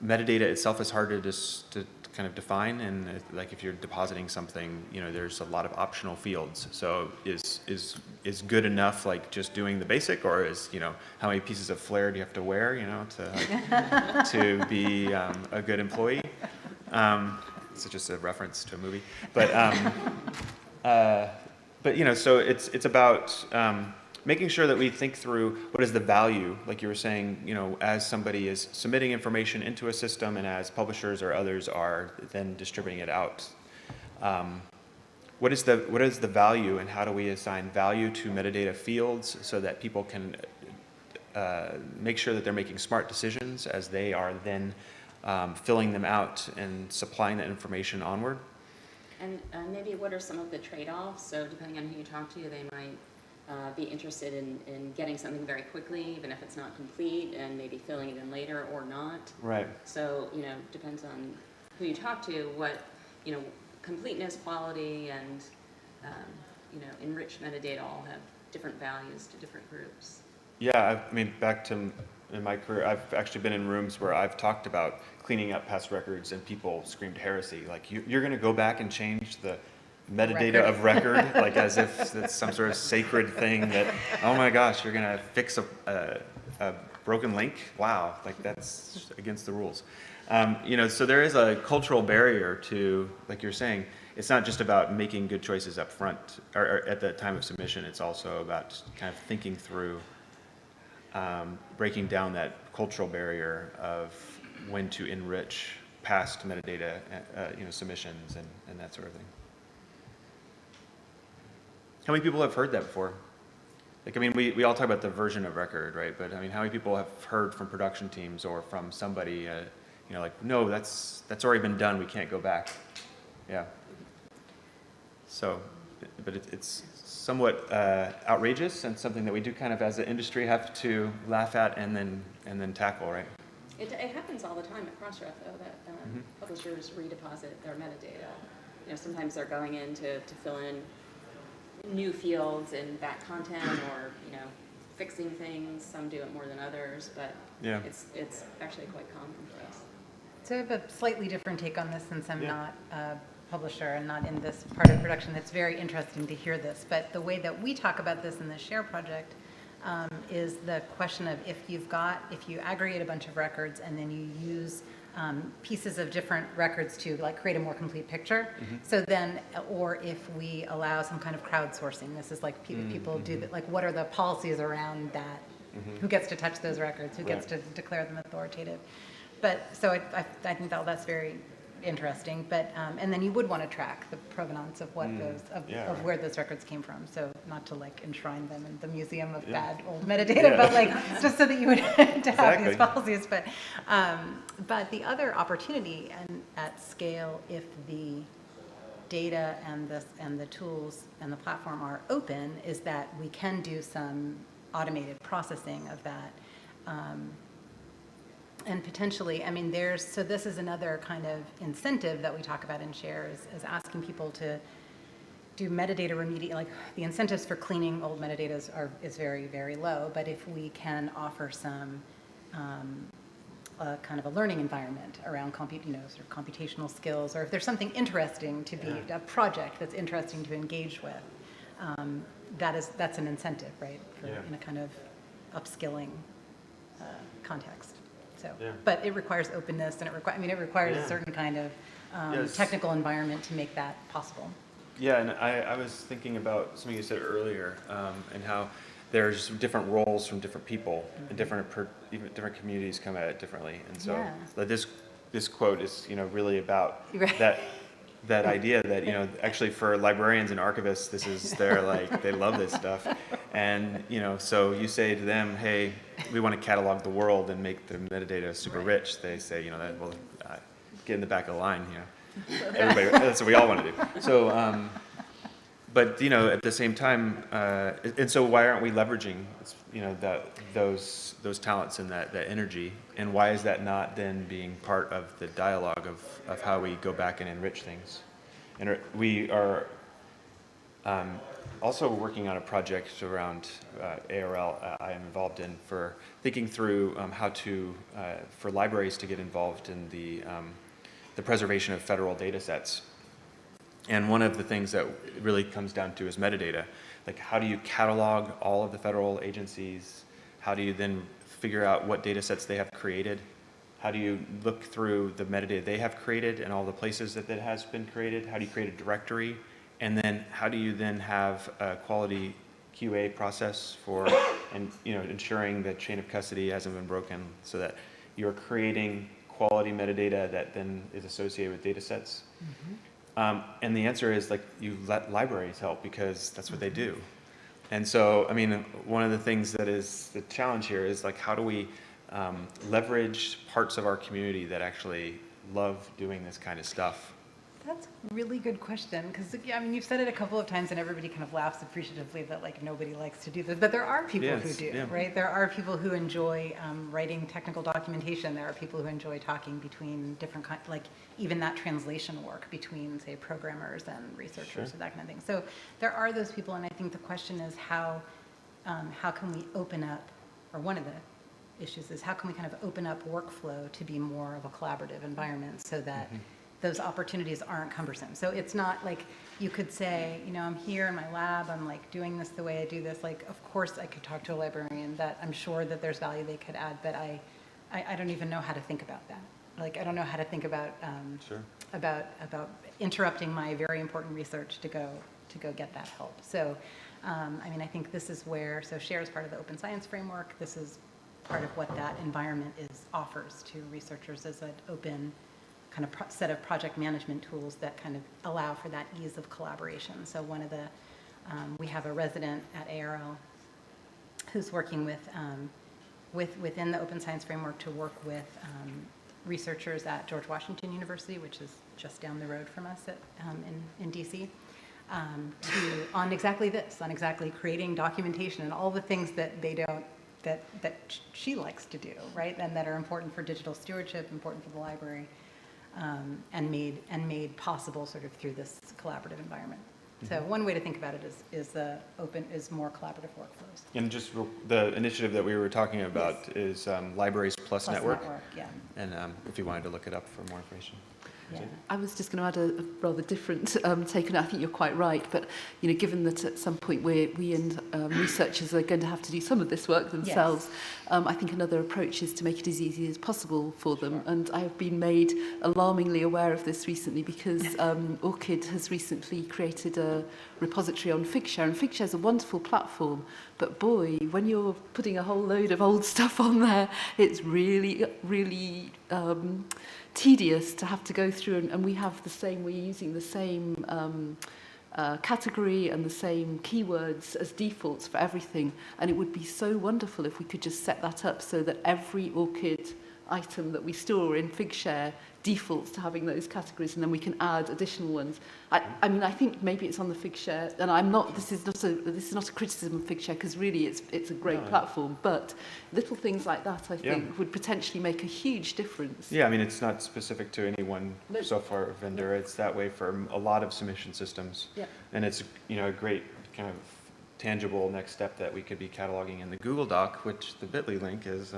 metadata itself is hard to kind of define, and like if you're depositing something, there's a lot of optional fields. So is good enough like just doing the basic, or is how many pieces of flair do you have to wear to be a good employee? It's just a reference to a movie, but so it's about making sure that we think through what is the value, like you were saying, as somebody is submitting information into a system, and as publishers or others are then distributing it out. what is the value, and how do we assign value to metadata fields so that people can make sure that they're making smart decisions as they are then filling them out and supplying that information onward. And maybe what are some of the trade-offs? So depending on who you talk to, they might be interested in getting something very quickly, even if it's not complete, and maybe filling it in later or not. Right. So, depends on who you talk to, what, completeness, quality, and, enriched metadata all have different values to different groups. Yeah, I mean, back to in my career, I've actually been in rooms where I've talked about cleaning up past records and people screamed heresy. Like, you're going to go back and change the metadata of record, like as if it's some sort of sacred thing that, oh my gosh, you're going to fix a broken link? Wow, like that's against the rules. So there is a cultural barrier to, like you're saying, it's not just about making good choices up front or at the time of submission, it's also about kind of thinking through breaking down that cultural barrier of when to enrich past metadata, submissions and that sort of thing. How many people have heard that before? Like, I mean, we all talk about the version of record, right? But I mean, how many people have heard from production teams or from somebody, like, no, that's already been done. We can't go back. Yeah. So, but it's somewhat outrageous and something that we do kind of as an industry have to laugh at and then tackle, right? It happens all the time at Crossref, though, that publishers redeposit their metadata. Sometimes they're going in to fill in new fields in back content or, fixing things. Some do it more than others, but yeah, it's actually quite common for us. So I have a slightly different take on this since I'm not a publisher and not in this part of production. It's very interesting to hear this, but the way that we talk about this in the SHARE project is the question of if you aggregate a bunch of records and then you use pieces of different records to like create a more complete picture. Mm-hmm. So then, or if we allow some kind of crowdsourcing, this is like people do that, like what are the policies around that? Mm-hmm. Who gets to touch those records? Who gets to declare them authoritative? But so I think that's very interesting. But and then you would want to track the provenance of what of where those records came from. So not to like enshrine them in the museum of bad old metadata, but like just so that you would to have these policies. But the other opportunity and at scale, if the data and the tools and the platform are open, is that we can do some automated processing of that. And potentially, I mean, so this is another kind of incentive that we talk about in SHARE is asking people to do metadata remediation. Like the incentives for cleaning old metadata is very, very low, but if we can offer some kind of a learning environment around sort of computational skills, or if there's something interesting to be, a project that's interesting to engage with, that's an incentive, right, in a kind of upskilling context. So, but it requires openness, and it requires a certain kind of technical environment to make that possible. Yeah, and I was thinking about something you said earlier, and how there's different roles from different people, and different communities come at it differently, and so this quote is really about that idea that actually for librarians and archivists, this is their like they love this stuff, and so you say to them, hey, we want to catalog the world and make the metadata super rich. They say get in the back of the line, everybody, that's what we all want to do. So but at the same time, and so why aren't we leveraging those talents and that energy, and why is that not then being part of the dialogue of how we go back and enrich things? And we are also working on a project around ARL I am involved in for thinking through how to for libraries to get involved in the preservation of federal data sets. And one of the things that it really comes down to is metadata. Like, how do you catalog all of the federal agencies? How do you then figure out what data sets they have created? How do you look through the metadata they have created and all the places that has been created? How do you create a directory? And then how do you then have a quality QA process for ensuring that chain of custody hasn't been broken, so that you're creating quality metadata that then is associated with data sets? Mm-hmm. And the answer is like you let libraries help because that's what they do. And so, I mean, one of the things that is the challenge here is like how do we leverage parts of our community that actually love doing this kind of stuff? That's a really good question, because, I mean, you've said it a couple of times and everybody kind of laughs appreciatively that like nobody likes to do this, but there are people who do, right? There are people who enjoy writing technical documentation. There are people who enjoy talking between different kinds, like even that translation work between, say, programmers and researchers or that kind of thing. So there are those people, and I think the question is how can we open up, or one of the issues is how can we kind of open up workflow to be more of a collaborative environment so that those opportunities aren't cumbersome. So it's not like you could say, you know, I'm here in my lab, I'm like doing this the way I do this. Like, of course I could talk to a librarian that I'm sure that there's value they could add, but I don't even know how to think about that. Like, I don't know how to think about, about interrupting my very important research to go get that help. So, I mean, I think this is where, so SHARE is part of the open science framework. This is part of what that environment offers to researchers as an open kind of set of project management tools that kind of allow for that ease of collaboration. So one of the, we have a resident at ARL who's working within the open science framework to work with researchers at George Washington University, which is just down the road from us in DC, on exactly this, on exactly creating documentation and all the things that they don't, that she likes to do, right? And that are important for digital stewardship, important for the library. And made possible sort of through this collaborative environment. So one way to think about it is more collaborative workflows. And just the initiative that we were talking about is Libraries Plus Network. Yeah. And if you wanted to look it up for more information. Yeah. I was just going to add a rather different take on it. I think you're quite right, but you know, given that at some point we and researchers are going to have to do some of this work themselves, I think another approach is to make it as easy as possible for them. And I have been made alarmingly aware of this recently because ORCID has recently created a repository on Figshare, and Figshare is a wonderful platform, but boy, when you're putting a whole load of old stuff on there, it's really, really tedious to have to go through, and we have the same, we're using the same category and the same keywords as defaults for everything, and it would be so wonderful if we could just set that up so that every ORCID item that we store in Figshare defaults to having those categories, and then we can add additional ones. I mean, I think maybe it's on the Figshare, and I'm not. This is not a criticism of Figshare because really it's a great platform. But little things like that, I think, would potentially make a huge difference. Yeah, I mean, it's not specific to any one so far vendor. It's that way for a lot of submission systems. Yeah. And it's a great kind of tangible next step that we could be cataloging in the Google Doc, which the bit.ly link is.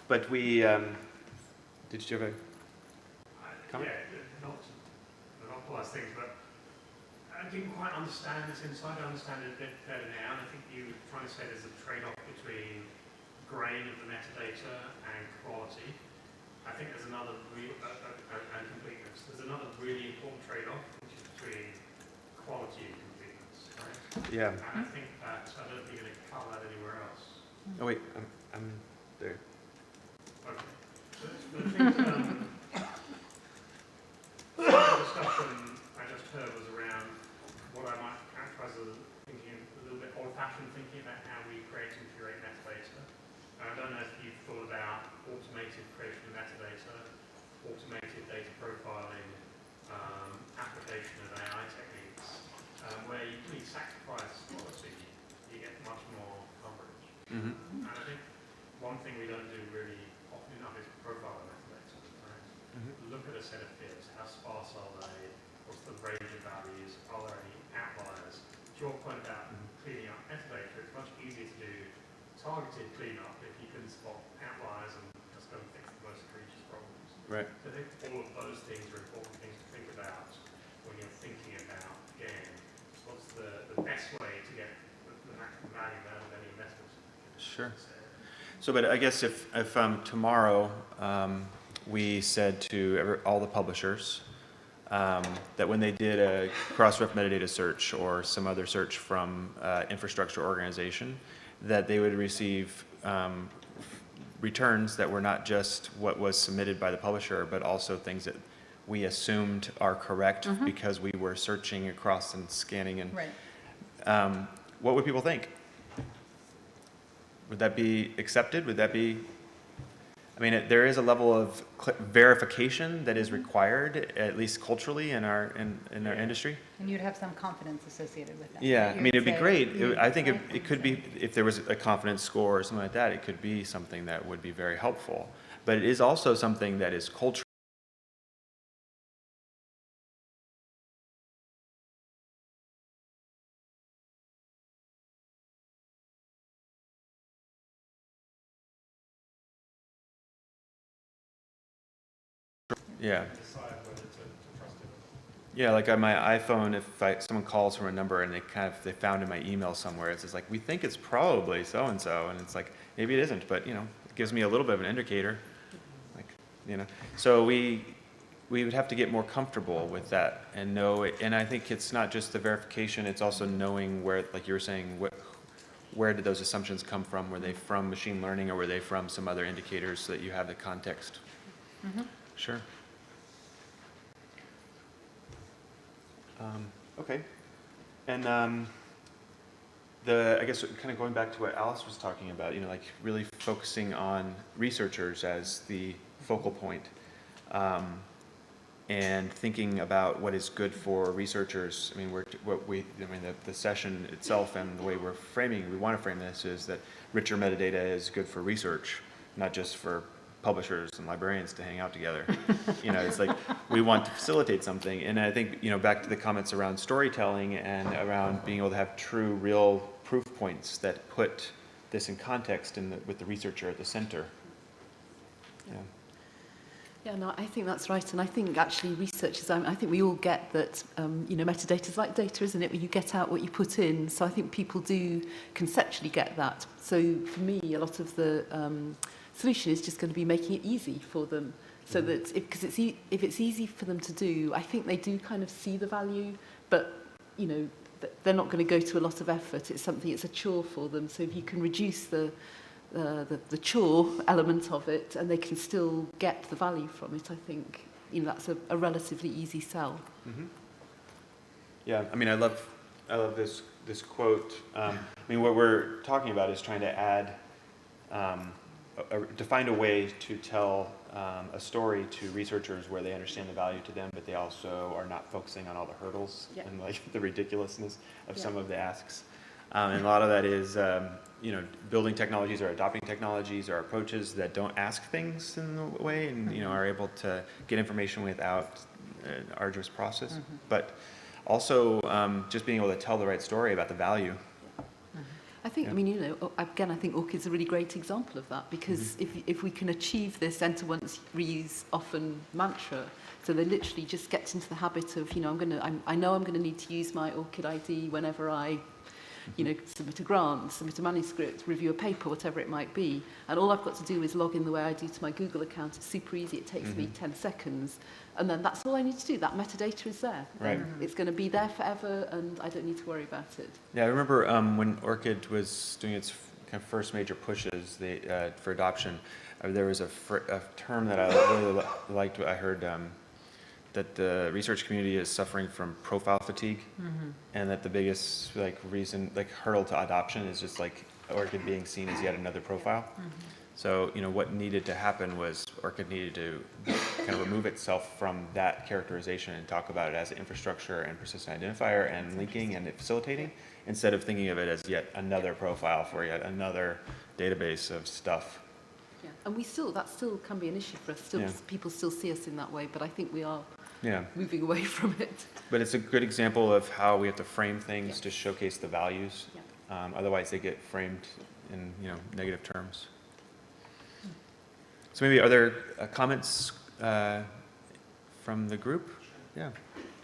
But we, did you have a comment? Yeah, not all those things, but I didn't quite understand this inside. I understand it a bit better now, and I think you were trying to say there's a trade-off between grain of the metadata and quality. I think there's another, and completeness. There's another really important trade-off, which is between quality and completeness, right? Yeah. And I think that, I don't think you're going to cover that anywhere else. Oh wait, I'm there. Okay. So the thing, the discussion I just heard was around what I might characterize as thinking a little bit old-fashioned thinking about how we create and curate metadata. And I don't know if you've thought about automated creation of metadata, automated data profiling, application of AI techniques, where you please sacrifice quality, you get much more coverage. And I think one thing we don't do really often enough is profile metadata, right? Look at a set of fields, how sparse are they, what's the range of values, are there any outliers? To your point about cleaning up metadata, it's much easier to do targeted cleanup if you can spot outliers and just go and fix the most egregious problems. Right. So I think all of those things are important things to think about when you're thinking about, again, what's the best way to get the maximum value out of any investment. Sure. So, but I guess if tomorrow we said to all the publishers that when they did a cross-ref metadata search or some other search from infrastructure organization, that they would receive returns that were not just what was submitted by the publisher, but also things that we assumed are correct because we were searching across and scanning. And what would people think? Would that be accepted? Would that be? I mean, there is a level of verification that is required, at least culturally, in our industry. And you'd have some confidence associated with that. Yeah, right? I mean, it'd be great. I think Right? it could be, if there was a confidence score or something like that, it could be something that would be very helpful. But it is also something that is cultural. Yeah. Yeah, like on my iPhone, if someone calls from a number and they found in my email somewhere, it's just like, we think it's probably so-and-so, and it's like, maybe it isn't, but, you know, it gives me a little bit of an indicator. Like, you know, so we would have to get more comfortable with that and know it. And I think it's not just the verification, it's also knowing where, like you were saying, where did those assumptions come from? Were they from machine learning, or were they from some other indicators, so that you have the context? Sure. Okay. And I guess kind of going back to what Alice was talking about, you know, like really focusing on researchers as the focal point, and thinking about what is good for researchers. I mean, the session itself and the way we want to frame this is that richer metadata is good for research, not just for publishers and librarians to hang out together. You know, it's like we want to facilitate something. And I think, you know, back to the comments around storytelling and around being able to have true, real proof points that put this in context with the researcher at the center. Yeah. Yeah, no, I think that's right. And I think actually researchers, I think we all get that, you know, metadata is like data, isn't it? Where you get out what you put in. So I think people do conceptually get that. So for me, a lot of the solution is just going to be making it easy for them, so that if it's easy for them to do, I think they do kind of see the value, but you know, they're not going to go to a lot of effort. It's a chore for them. So if you can reduce the chore element of it, and they can still get the value from it, I think, you know, that's a relatively easy sell. Yeah, I mean, I love this quote. I mean, what we're talking about is trying to add. To find a way to tell a story to researchers where they understand the value to them, but they also are not focusing on all the hurdles and like the ridiculousness of some of the asks. And a lot of that is, you know, building technologies or adopting technologies or approaches that don't ask things in the way, and you know, are able to get information without an arduous process, but also just being able to tell the right story about the value. I think, I mean, you know, again, I think ORCID's a really great example of that, because if we can achieve this enter once, reuse often mantra, so they literally just get into the habit of, you know, I know I'm going to need to use my ORCID ID whenever I, you know, submit a grant, submit a manuscript, review a paper, whatever it might be, and all I've got to do is log in the way I do to my Google account. It's super easy. It takes me 10 seconds, and then that's all I need to do. That metadata is there. Right. It's going to be there forever, and I don't need to worry about it. Yeah, I remember when ORCID was doing its kind of first major pushes for adoption, there was a term that I really liked. I heard that the research community is suffering from profile fatigue, and that the biggest hurdle to adoption is just like ORCID being seen as yet another profile. So, you know, what needed to happen was ORCID needed to kind of remove itself from that characterization and talk about it as an infrastructure and persistent identifier and linking and facilitating, instead of thinking of it as yet another profile for yet another database of stuff. Yeah, and that still can be an issue for us. People still see us in that way, but I think we are moving away from it. But it's a good example of how we have to frame things to showcase the values. Otherwise, they get framed in, you know, negative terms. So maybe are there comments from the group? Yeah.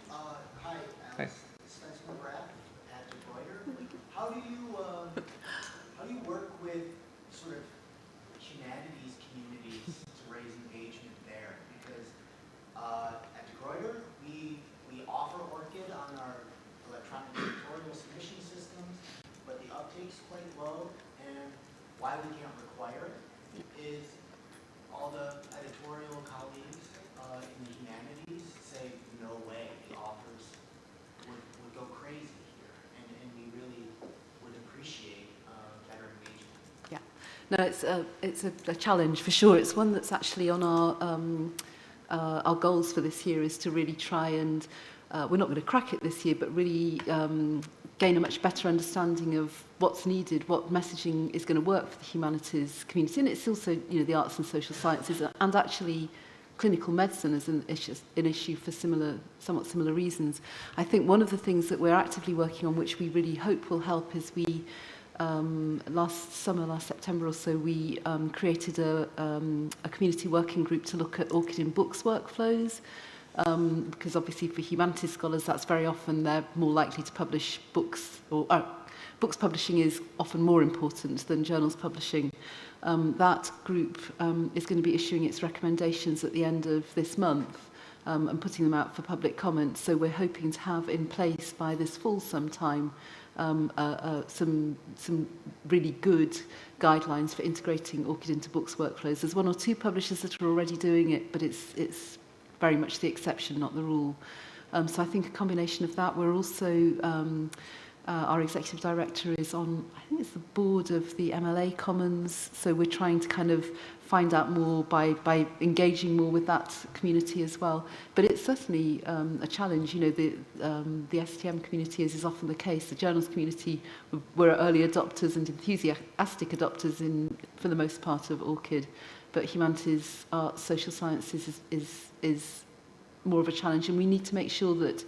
Hi, Alice. Spencer McGrath at DeGruyter. How do you work with sort of humanities communities to raise engagement there? Because at DeGruyter, we offer ORCID on our electronic editorial submission systems, but the uptake's quite low, and why we can't require it is all the editorial colleagues in the humanities say, no way, the authors would go crazy here, and we really would appreciate better engagement. Yeah. No, it's a challenge for sure. It's one that's actually on our goals for this year, is to really try and, we're not going to crack it this year, but really gain a much better understanding of what's needed, what messaging is going to work for the humanities community. And it's also, you know, the arts and social sciences, and actually clinical medicine is an issue for somewhat similar reasons. I think one of the things that we're actively working on, which we really hope will help, is we last September or so, we created a community working group to look at Orchid in Books workflows, because obviously for humanities scholars that's very often they're more likely to publish books, or books publishing is often more important than journals publishing. That group is going to be issuing its recommendations at the end of this month, and putting them out for public comment. So we're hoping to have in place by this fall sometime some really good guidelines for integrating Orchid into Books workflows. There's one or two publishers that are already doing it, but it's very much the exception, not the rule. So I think a combination of that. We're also, our executive director is on, I think it's the board of the MLA Commons, so we're trying to kind of find out more by engaging more with that community as well. But it's certainly a challenge. You know, the STM community, as is often the case, the journals community, we're early adopters and enthusiastic adopters for the most part of Orchid, but humanities, arts, social sciences is more of a challenge, and we need to make sure that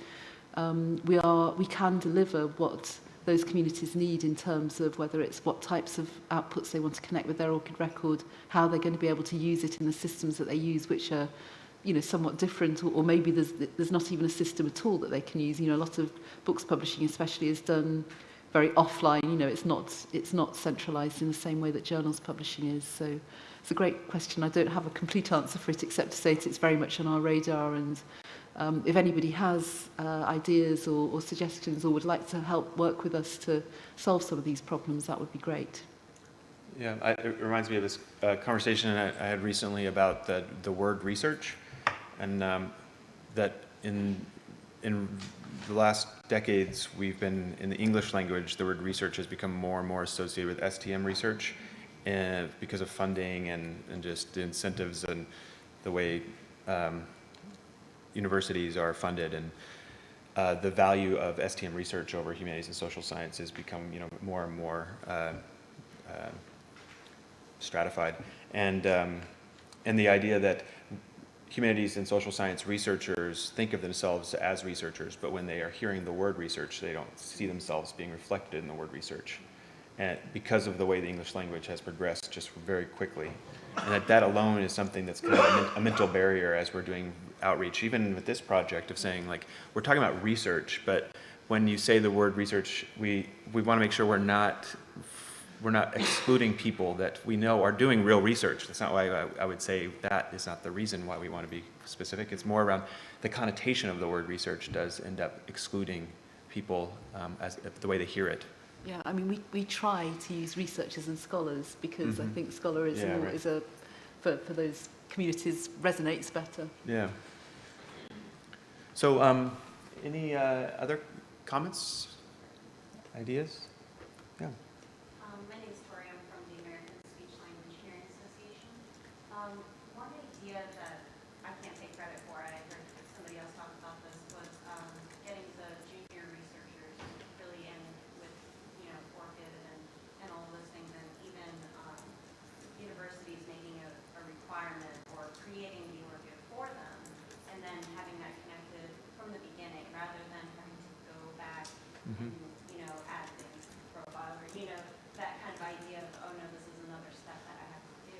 we can deliver what those communities need in terms of whether it's what types of outputs they want to connect with their Orchid record, how they're going to be able to use it in the systems that they use, which are, you know, somewhat different, or maybe there's not even a system at all that they can use. You know, a lot of books publishing especially is done very offline. You know, it's not centralized in the same way that journals publishing is. So it's a great question. I don't have a complete answer for it, except to say it's very much on our radar, and if anybody has ideas or suggestions, or would like to help work with us to solve some of these problems, that would be great. Yeah, it reminds me of this conversation I had recently about the word research, and that in the last decades, we've been, in the English language, the word research has become more and more associated with STM research, and because of funding and just the incentives and the way universities are funded, and the value of STM research over humanities and social sciences become, you know, more and more stratified, and the idea that humanities and social science researchers think of themselves as researchers, but when they are hearing the word research, they don't see themselves being reflected in the word research, and because of the way the English language has progressed just very quickly. And that alone is something that's kind of a mental barrier as we're doing outreach, even with this project, of saying, like, we're talking about research, but when you say the word research, we want to make sure we're not excluding people that we know are doing real research. That's not why I would say that is not the reason why we want to be specific. It's more around the connotation of the word research does end up excluding people as the way they hear it. Yeah, I mean, we try to use researchers and scholars because I think scholar is for those communities resonates better. Yeah. So, any other comments, ideas? Yeah. My name is Tori. I'm from the American Speech Language Hearing Association. One idea that I can't take credit for, I heard somebody else talk about this, was getting the junior researchers really in with, you know, Orchid and all of those things, and even universities making a requirement or creating the Orchid for them, and then having that connected from the beginning rather than having to go back and, you know, add things to the profile, or, you know, that kind of idea of, oh no, this is another step that I have to do.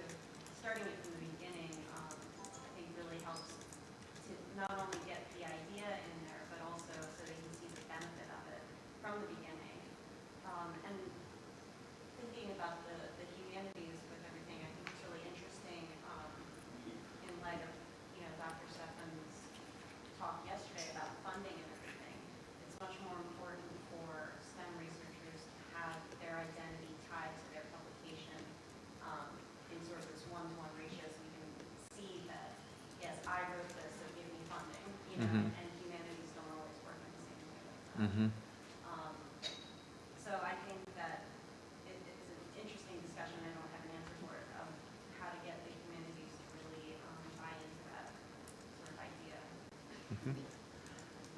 Starting it from the beginning, I think really helps to not only get the idea in there, but also so they can see the benefit of it from the beginning. And thinking about the humanities with everything, I think it's really interesting in light of, you know, Dr. Stephan's talk yesterday about funding and everything. It's much more important for STEM researchers to have their identity tied to their publication in sort of this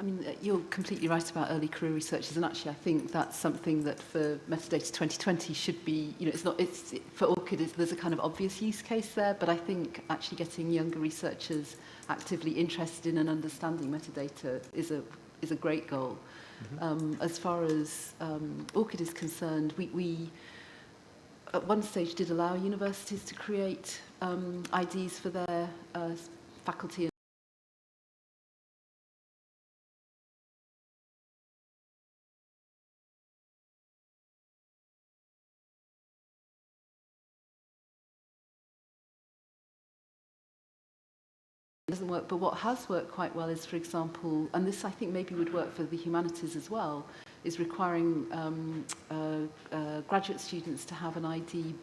I mean, you're completely right about early career researchers, and actually I think that's something that for Metadata 2020 should be, you know, for ORCID, there's a kind of obvious use case there, but I think actually getting younger researchers actively interested in and understanding metadata is a great goal. As far as ORCID is concerned, we at one stage did allow universities to create IDs for their faculty. Doesn't work, but what has worked quite well is, for example, and this I think maybe would work for the humanities as well, is requiring graduate students to have an ID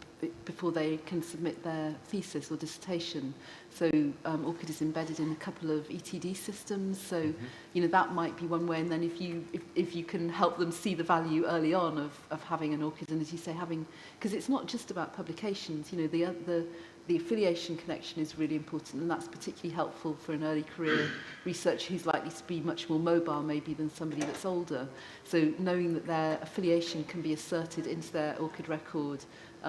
before they can submit their thesis or dissertation. So ORCID is embedded in a couple of ETD systems, so you know that might be one way. And then if you can help them see the value early on of having an ORCID, and as you say, because it's not just about publications, you know, the affiliation connection is really important, and that's particularly helpful for an early career researcher who's likely to be much more mobile maybe than somebody that's older. So knowing that their affiliation can be asserted into their ORCID record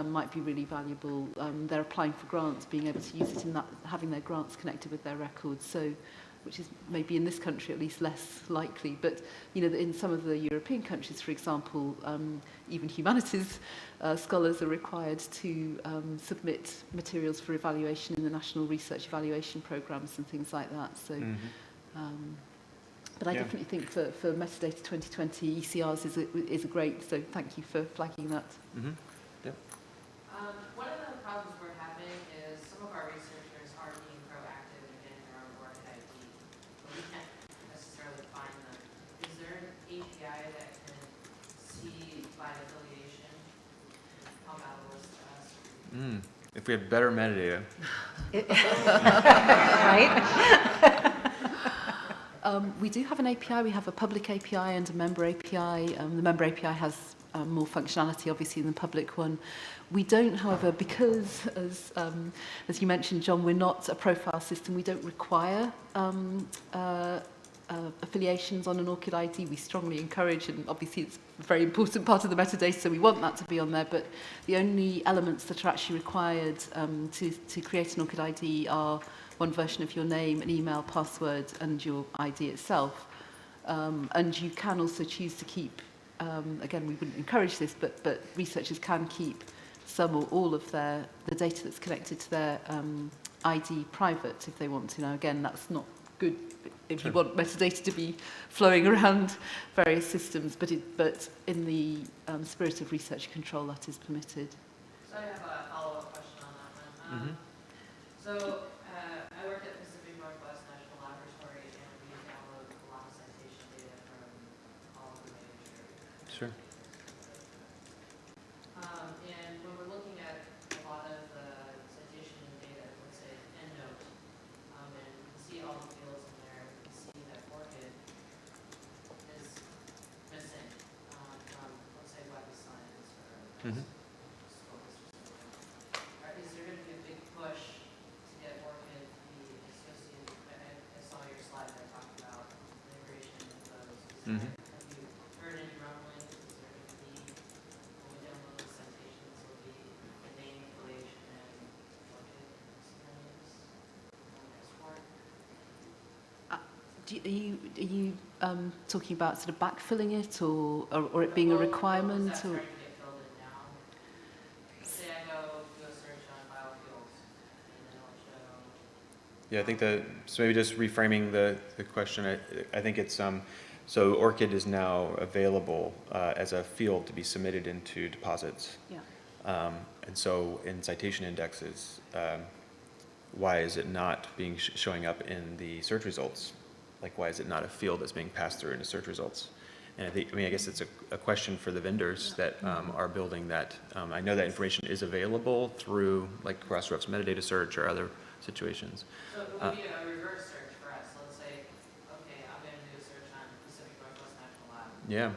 might be really valuable. They're applying for grants, being able to use it in that, having their grants connected with their records. So, which is maybe in this country at least less likely, but you know, in some of the European countries, for example, even humanities scholars are required to submit materials for evaluation in the national research evaluation programs and things like that. So, but I definitely think for Metadata 2020, ECRs is a great. So thank you for flagging that. One of the problems we're having is some of our researchers are being proactive in getting their own work ID, but we can't necessarily find them. Is there an API that can see by affiliation and come out of those to us? If we have better metadata. Right? We do have an API. We have a public API and a member API. The member API has more functionality, obviously, than the public one. We don't, however, because, as you mentioned, John, we're not a profile system. We don't require affiliations on an ORCID ID. We strongly encourage, and obviously it's a very important part of the metadata, so we want that to be on there, but the only elements that are actually required to create an ORCID ID are one version of your name, an email, password, and your ID itself. And you can also choose to keep, again, we wouldn't encourage this, but researchers can keep some or all of the data that's connected to their ID private if they want to. Now, again, that's not good if you want metadata to be flowing around various systems, but in the spirit of research control, that is permitted. So I have a follow-up question on that one. So I work at Pacific Northwest National Laboratory, and we download a lot of citation data from all of the major journals. Sure. And when we're looking at a lot of the citation data, let's say EndNote, and you can see all the fields in there, you can see that ORCID is missing from, let's say, Web of Science or is there going to be a big push to get ORCID to be associated? I saw your slide that talked about integration of those. Have you heard any rumblings? Is there going to be, when we download the citations, will be a name affiliation and ORCID synonyms on export? Are you talking about sort of backfilling it or it being a requirement? That's Or? starting to get filled in now. Say I go do a search on biofuels, and then it'll show. Yeah, I think so maybe just reframing the question, I think it's, so ORCID is now available as a field to be submitted into deposits. Yeah. And so in citation indexes, why is it not showing up in the search results? Like, why is it not a field that's being passed through into search results? And I guess it's a question for the vendors that are building that. I know that information is available through like Crossref's metadata search or other situations. So it would be a reverse search for us. So let's say, okay, I'm going to do a search on Pacific Northwest National Lab. Yeah.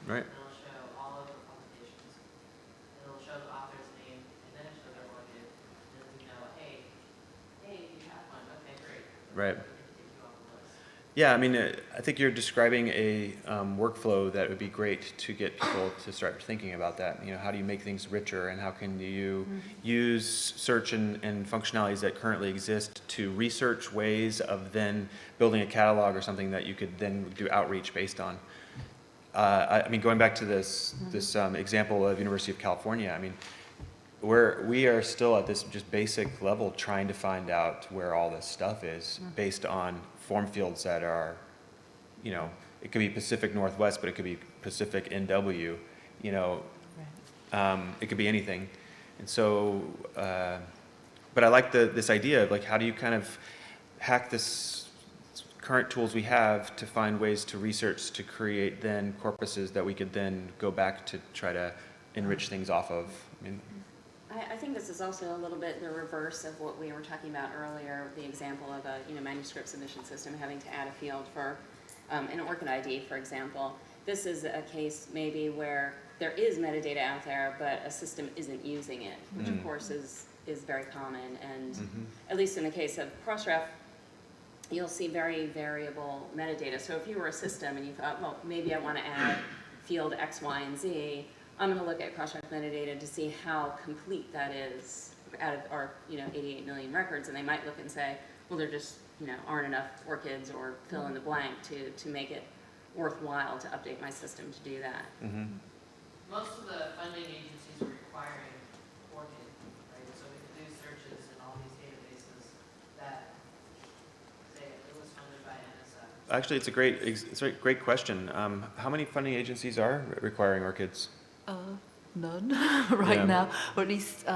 Right. And it'll show all of the publications. And it'll show the author's name, and then it'll show their ORCID. And then we know, hey, you have one. Okay, great. Right. Yeah, I mean, I think you're describing a workflow that would be great to get people to start thinking about that. You know, how do you make things richer, and how can you use search and functionalities that currently exist to research ways of then building a catalog or something that you could then do outreach based on. I mean, going back to this example of University of California, I mean, we are still at this just basic level trying to find out where all this stuff is based on form fields that are, you know, it could be Pacific Northwest, but it could be Pacific NW, you know, it could be anything. And so, but I like this idea of like, how do you kind of hack this current tools we have to find ways to research to create then corpuses that we could then go back to try to enrich things off of. I mean, I think this is also a little bit the reverse of what we were talking about earlier, the example of a manuscript submission system having to add a field for an ORCID ID, for example. This is a case maybe where there is metadata out there, but a system isn't using it, which of course is very common. And at least in the case of Crossref, you'll see very variable metadata. So if you were a system and you thought, well, maybe I want to add field X, Y, and Z, I'm going to look at Crossref metadata to see how complete that is out of our 88 million records, and they might look and say, well, there just aren't enough ORCIDs or fill in the blank to make it worthwhile to update my system to do that. Most of the funding agencies are requiring ORCID, right? So we can do searches in all these databases that say it was funded by NSF. actually, it's a great question. How many funding agencies are requiring ORCIDs? None right now, or at least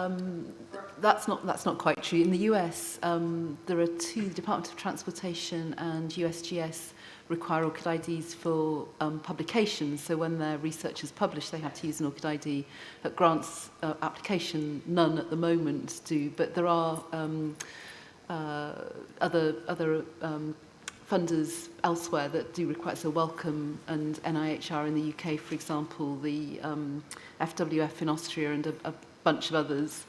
that's not quite true. In the US, there are two, the Department of Transportation and USGS require ORCID IDs for publications. So when their researchers publish, they have to use an ORCID ID. At grants application, none at the moment do, but there are other funders elsewhere that do require, so Wellcome and NIHR in the UK, for example, the FWF in Austria and a bunch of others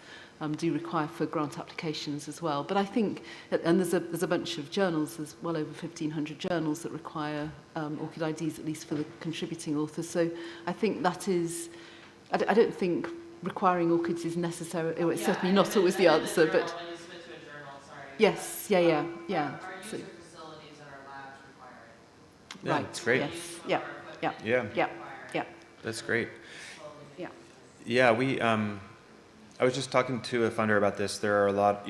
do require for grant applications as well. But I think, and there's a bunch of journals, there's well over 1,500 journals that require ORCID IDs, at least for the contributing authors. So I think that is, I don't think requiring ORCIDs is necessary, it's certainly not always the answer, but... When you submit to a journal, sorry. Yes, yeah. Our So, user facilities and our labs require it. Yeah, right, that's great. yes, yeah. That's great. Yeah. Yeah, I was just talking to a funder about this. There are a lot,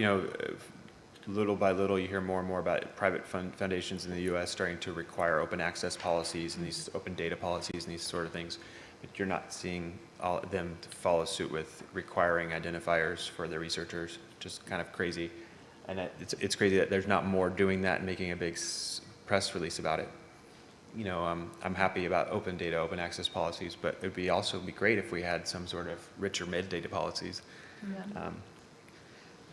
little by little you hear more and more about private foundations in the US starting to require open access policies and these open data policies and these sort of things. But you're not seeing all of them to follow suit with requiring identifiers for their researchers. Just kind of crazy. And it's crazy that there's not more doing that and making a big press release about it. I'm happy about open data, open access policies, but it would also be great if we had some sort of richer metadata policies.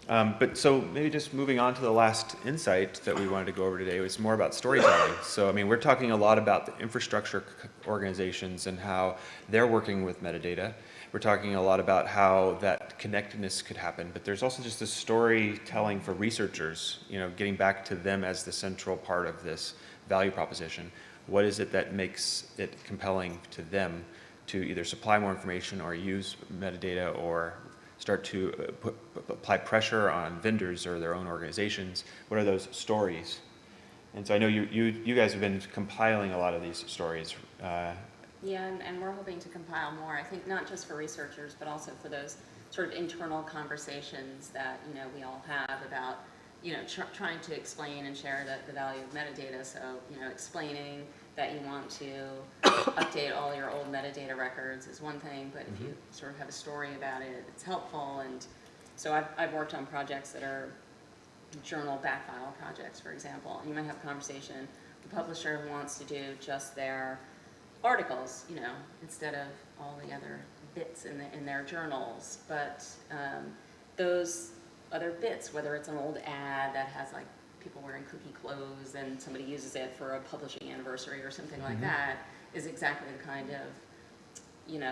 But so maybe just moving on to the last insight that we wanted to go over today was more about storytelling. So, I mean, we're talking a lot about the infrastructure organizations and how they're working with metadata. We're talking a lot about how that connectedness could happen, but there's also just this storytelling for researchers, getting back to them as the central part of this value proposition. What is it that makes it compelling to them to either supply more information or use metadata or start to apply pressure on vendors or their own organizations? What are those stories? And so I know you guys have been compiling a lot of these stories. Yeah, and we're hoping to compile more, I think, not just for researchers, but also for those sort of internal conversations that, we all have about, trying to explain and share the value of metadata. So, explaining that you want to update all your old metadata records is one thing, but if you sort of have a story about it, it's helpful. And so I've worked on projects that are journal backfile projects, for example. You might have a conversation, the publisher wants to do just their articles, instead of all the other bits in their journals. But those other bits, whether it's an old ad that has like people wearing kooky clothes and somebody uses it for a publishing anniversary or something like that, is exactly the kind of,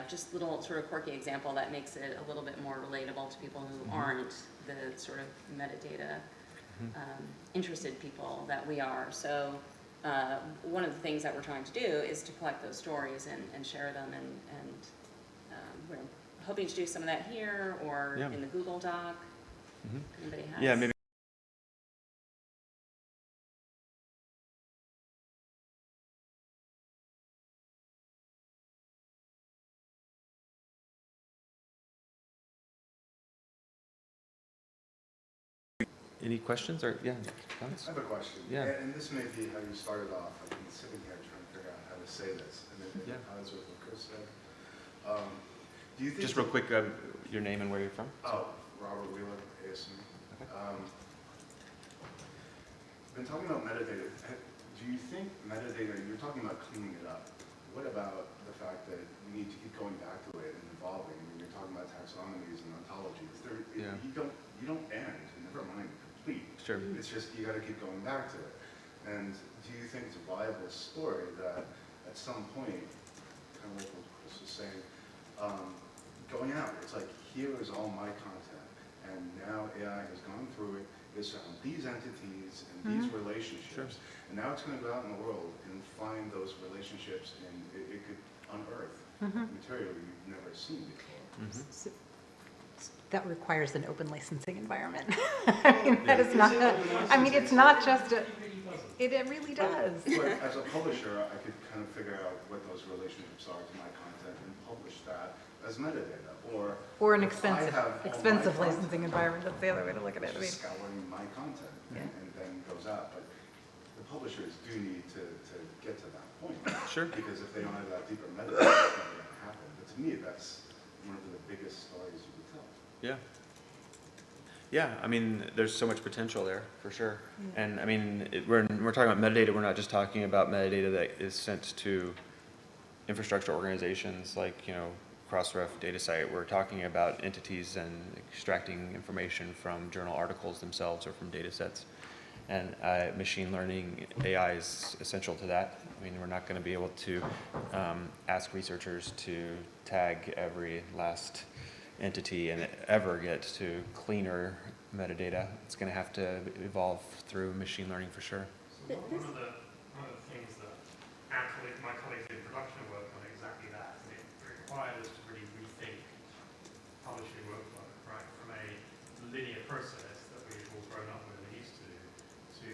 just little sort of quirky example that makes it a little bit more relatable to people who aren't the sort of metadata interested people that we are. So one of the things that we're trying to do is to collect those stories and share them, and we're hoping to do some of that here or in the Google Doc. Anybody has? Yeah, maybe. Any questions or comments? I have a question. Yeah. And this may be how you started off. I've been sitting here trying to figure out how to say this, and it ties with what Chris said. Do you think Just real quick, your name and where you're from? Oh, Robert Wheeler, ASME. Okay. Been talking about metadata. Do you think metadata, you're talking about cleaning it up. What about the fact that we need to keep going back to it and evolving? I mean, you're talking about taxonomies and ontologies. You don't end, and never mind complete. Sure. It's just you got to keep going back to it. And do you think it's a viable story that at some point, kind of like what Chris was saying, going out, it's like, here is all my content, and now AI has gone through it, it's found these entities and these relationships, and now it's going to go out in the world and find those relationships, and it could unearth material you've never seen before. So that requires an open licensing environment. I mean, that is not, I mean, it's not just a, it really does. But as a publisher, I could kind of figure out what those relationships are to my content and publish that as metadata, or an if I expensive have all expensive my licensing environment. That's the other way to look at it. I mean, just scouring my content and then goes out. But the publishers do need to get to that point. Sure. Because if they don't have that deeper metadata, it's not going to happen. But to me, that's one of the biggest stories you could tell. Yeah. Yeah, I mean, there's so much potential there, for sure. And I mean, we're talking about metadata, we're not just talking about metadata that is sent to infrastructure organizations like, Crossref DataSite. We're talking about entities and extracting information from journal articles themselves or from data sets. And machine learning AI is essential to that. I mean, we're not going to be able to ask researchers to tag every last entity and ever get to cleaner metadata. It's going to have to evolve through machine learning for sure. So one of the things that my colleagues in production work on exactly that, and it required us to really rethink publishing workflow, right, from a linear process that we've all grown up with and used to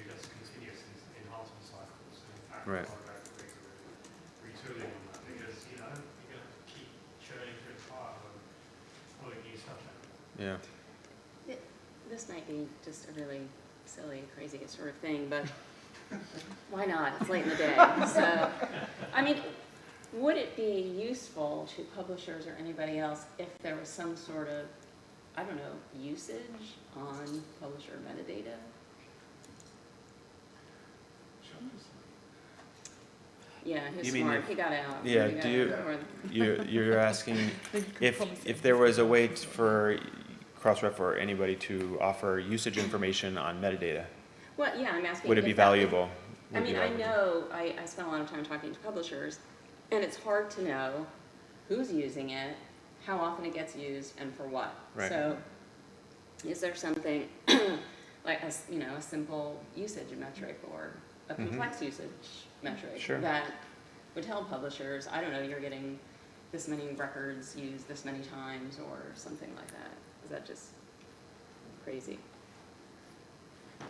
just continuous enhancement cycles. And in fact, Right. a lot of our colleagues are really retooling on that because, you're going to keep churning through the file and pulling new stuff out. Yeah. This might be just a really silly, crazy sort of thing, but why not? It's late in the day. So, I mean, would it be useful to publishers or anybody else if there was some sort of, I don't know, usage on publisher metadata? Yeah, he's smart. He got out. Yeah, He got out. you're asking if there was a way for Crossref or anybody to offer usage information on metadata, Well, yeah, I'm asking. would it be valuable? I mean, I know, I spent a lot of time talking to publishers, and it's hard to know who's using it, how often it gets used, and for what. Right. So, is there something like a simple usage metric or a complex usage metric that would tell publishers, I don't know, you're getting this many records used this many times or something like that? Is that just crazy?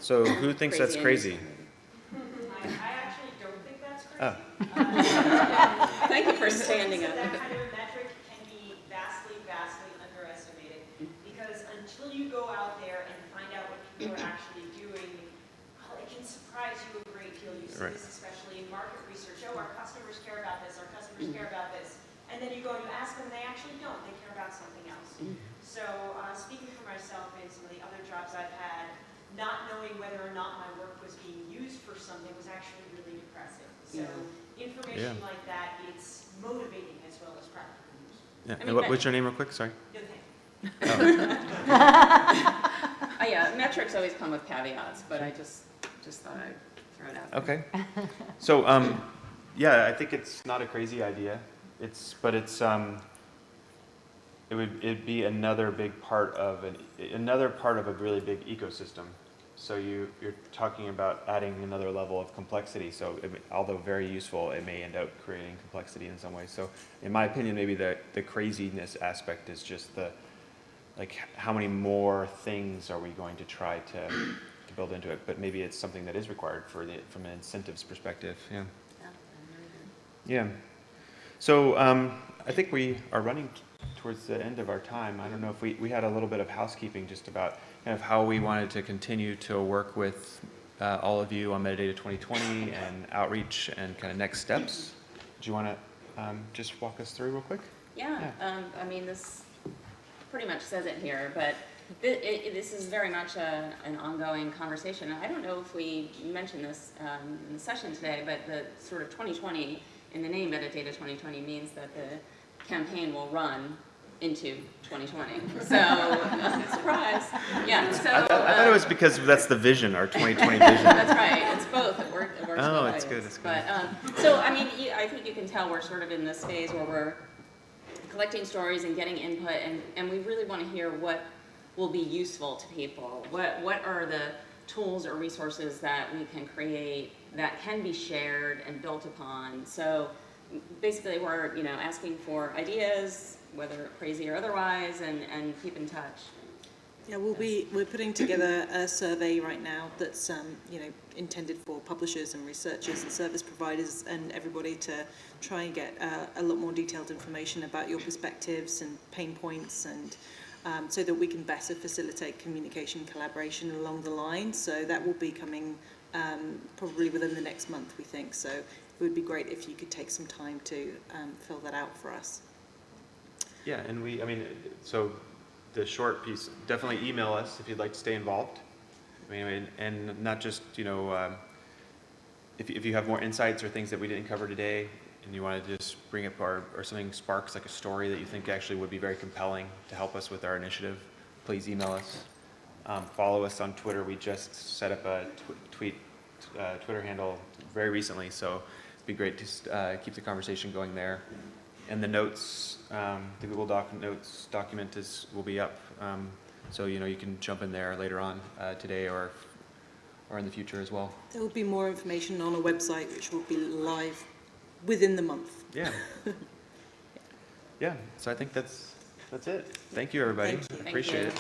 So who thinks that's crazy? I actually don't think that's crazy. Oh. Thank you for standing up. That kind of metric can be vastly, vastly underestimated because until you go out there and find out what people are actually doing, it can surprise you a great deal. You see this especially in market research. Oh, our customers care about this, our customers care about this. And then you go and you ask them, they actually don't. They care about something else. So speaking for myself in some of the other jobs I've had, not knowing whether or not my work was being used for something was actually really depressing. So information like that, it's motivating as well as practical use. Yeah. And what's your name real quick? Sorry. No thank Yeah, metrics always come with caveats, but I just thought I'd throw it out there. Okay. So, yeah, I think it's not a crazy idea. It'd be another big part of a really big ecosystem. So you're talking about adding another level of complexity. So although very useful, it may end up creating complexity in some ways. So in my opinion, maybe the craziness aspect is just like how many more things are we going to try to build into it? But maybe it's something that is required from an incentives perspective. Yeah. Yeah. So I think we are running towards the end of our time. I don't know if we had a little bit of housekeeping just about kind of how we wanted to continue to work with all of you on Metadata 2020 and outreach and kind of next steps. Do you want to just walk us through real quick? Yeah. I mean, this pretty much says it here, but this is very much an ongoing conversation. I don't know if we mentioned this in the session today, but the sort of 2020 in the name Metadata 2020 means that the campaign will run into 2020. So, surprise. Yeah. So I thought it was because that's the vision, our 2020 vision. That's right. It's both. It works both ways. It's good. It's good. But so I mean, I think you can tell we're sort of in this phase where we're collecting stories and getting input, and we really want to hear what will be useful to people. What are the tools or resources that we can create that can be shared and built upon? So basically, we're asking for ideas, whether crazy or otherwise, and keep in touch. Yeah, we're putting together a survey right now that's intended for publishers and researchers and service providers and everybody to try and get a lot more detailed information about your perspectives and pain points, and so that we can better facilitate communication, collaboration along the line. So that will be coming probably within the next month, we think. So it would be great if you could take some time to fill that out for us. Yeah, and so the short piece, definitely email us if you'd like to stay involved. And not just, if you have more insights or things that we didn't cover today and you want to just bring up or something sparks like a story that you think actually would be very compelling to help us with our initiative, please email us. Follow us on Twitter. We just set up a Twitter handle very recently, so it'd be great to keep the conversation going there. And the notes, the Google Doc notes document will be up, so you can jump in there later on today or in the future as well. There will be more information on a website which will be live within the month. Yeah. Yeah. So I think that's it. Thank you, everybody. Thank you. Appreciate it.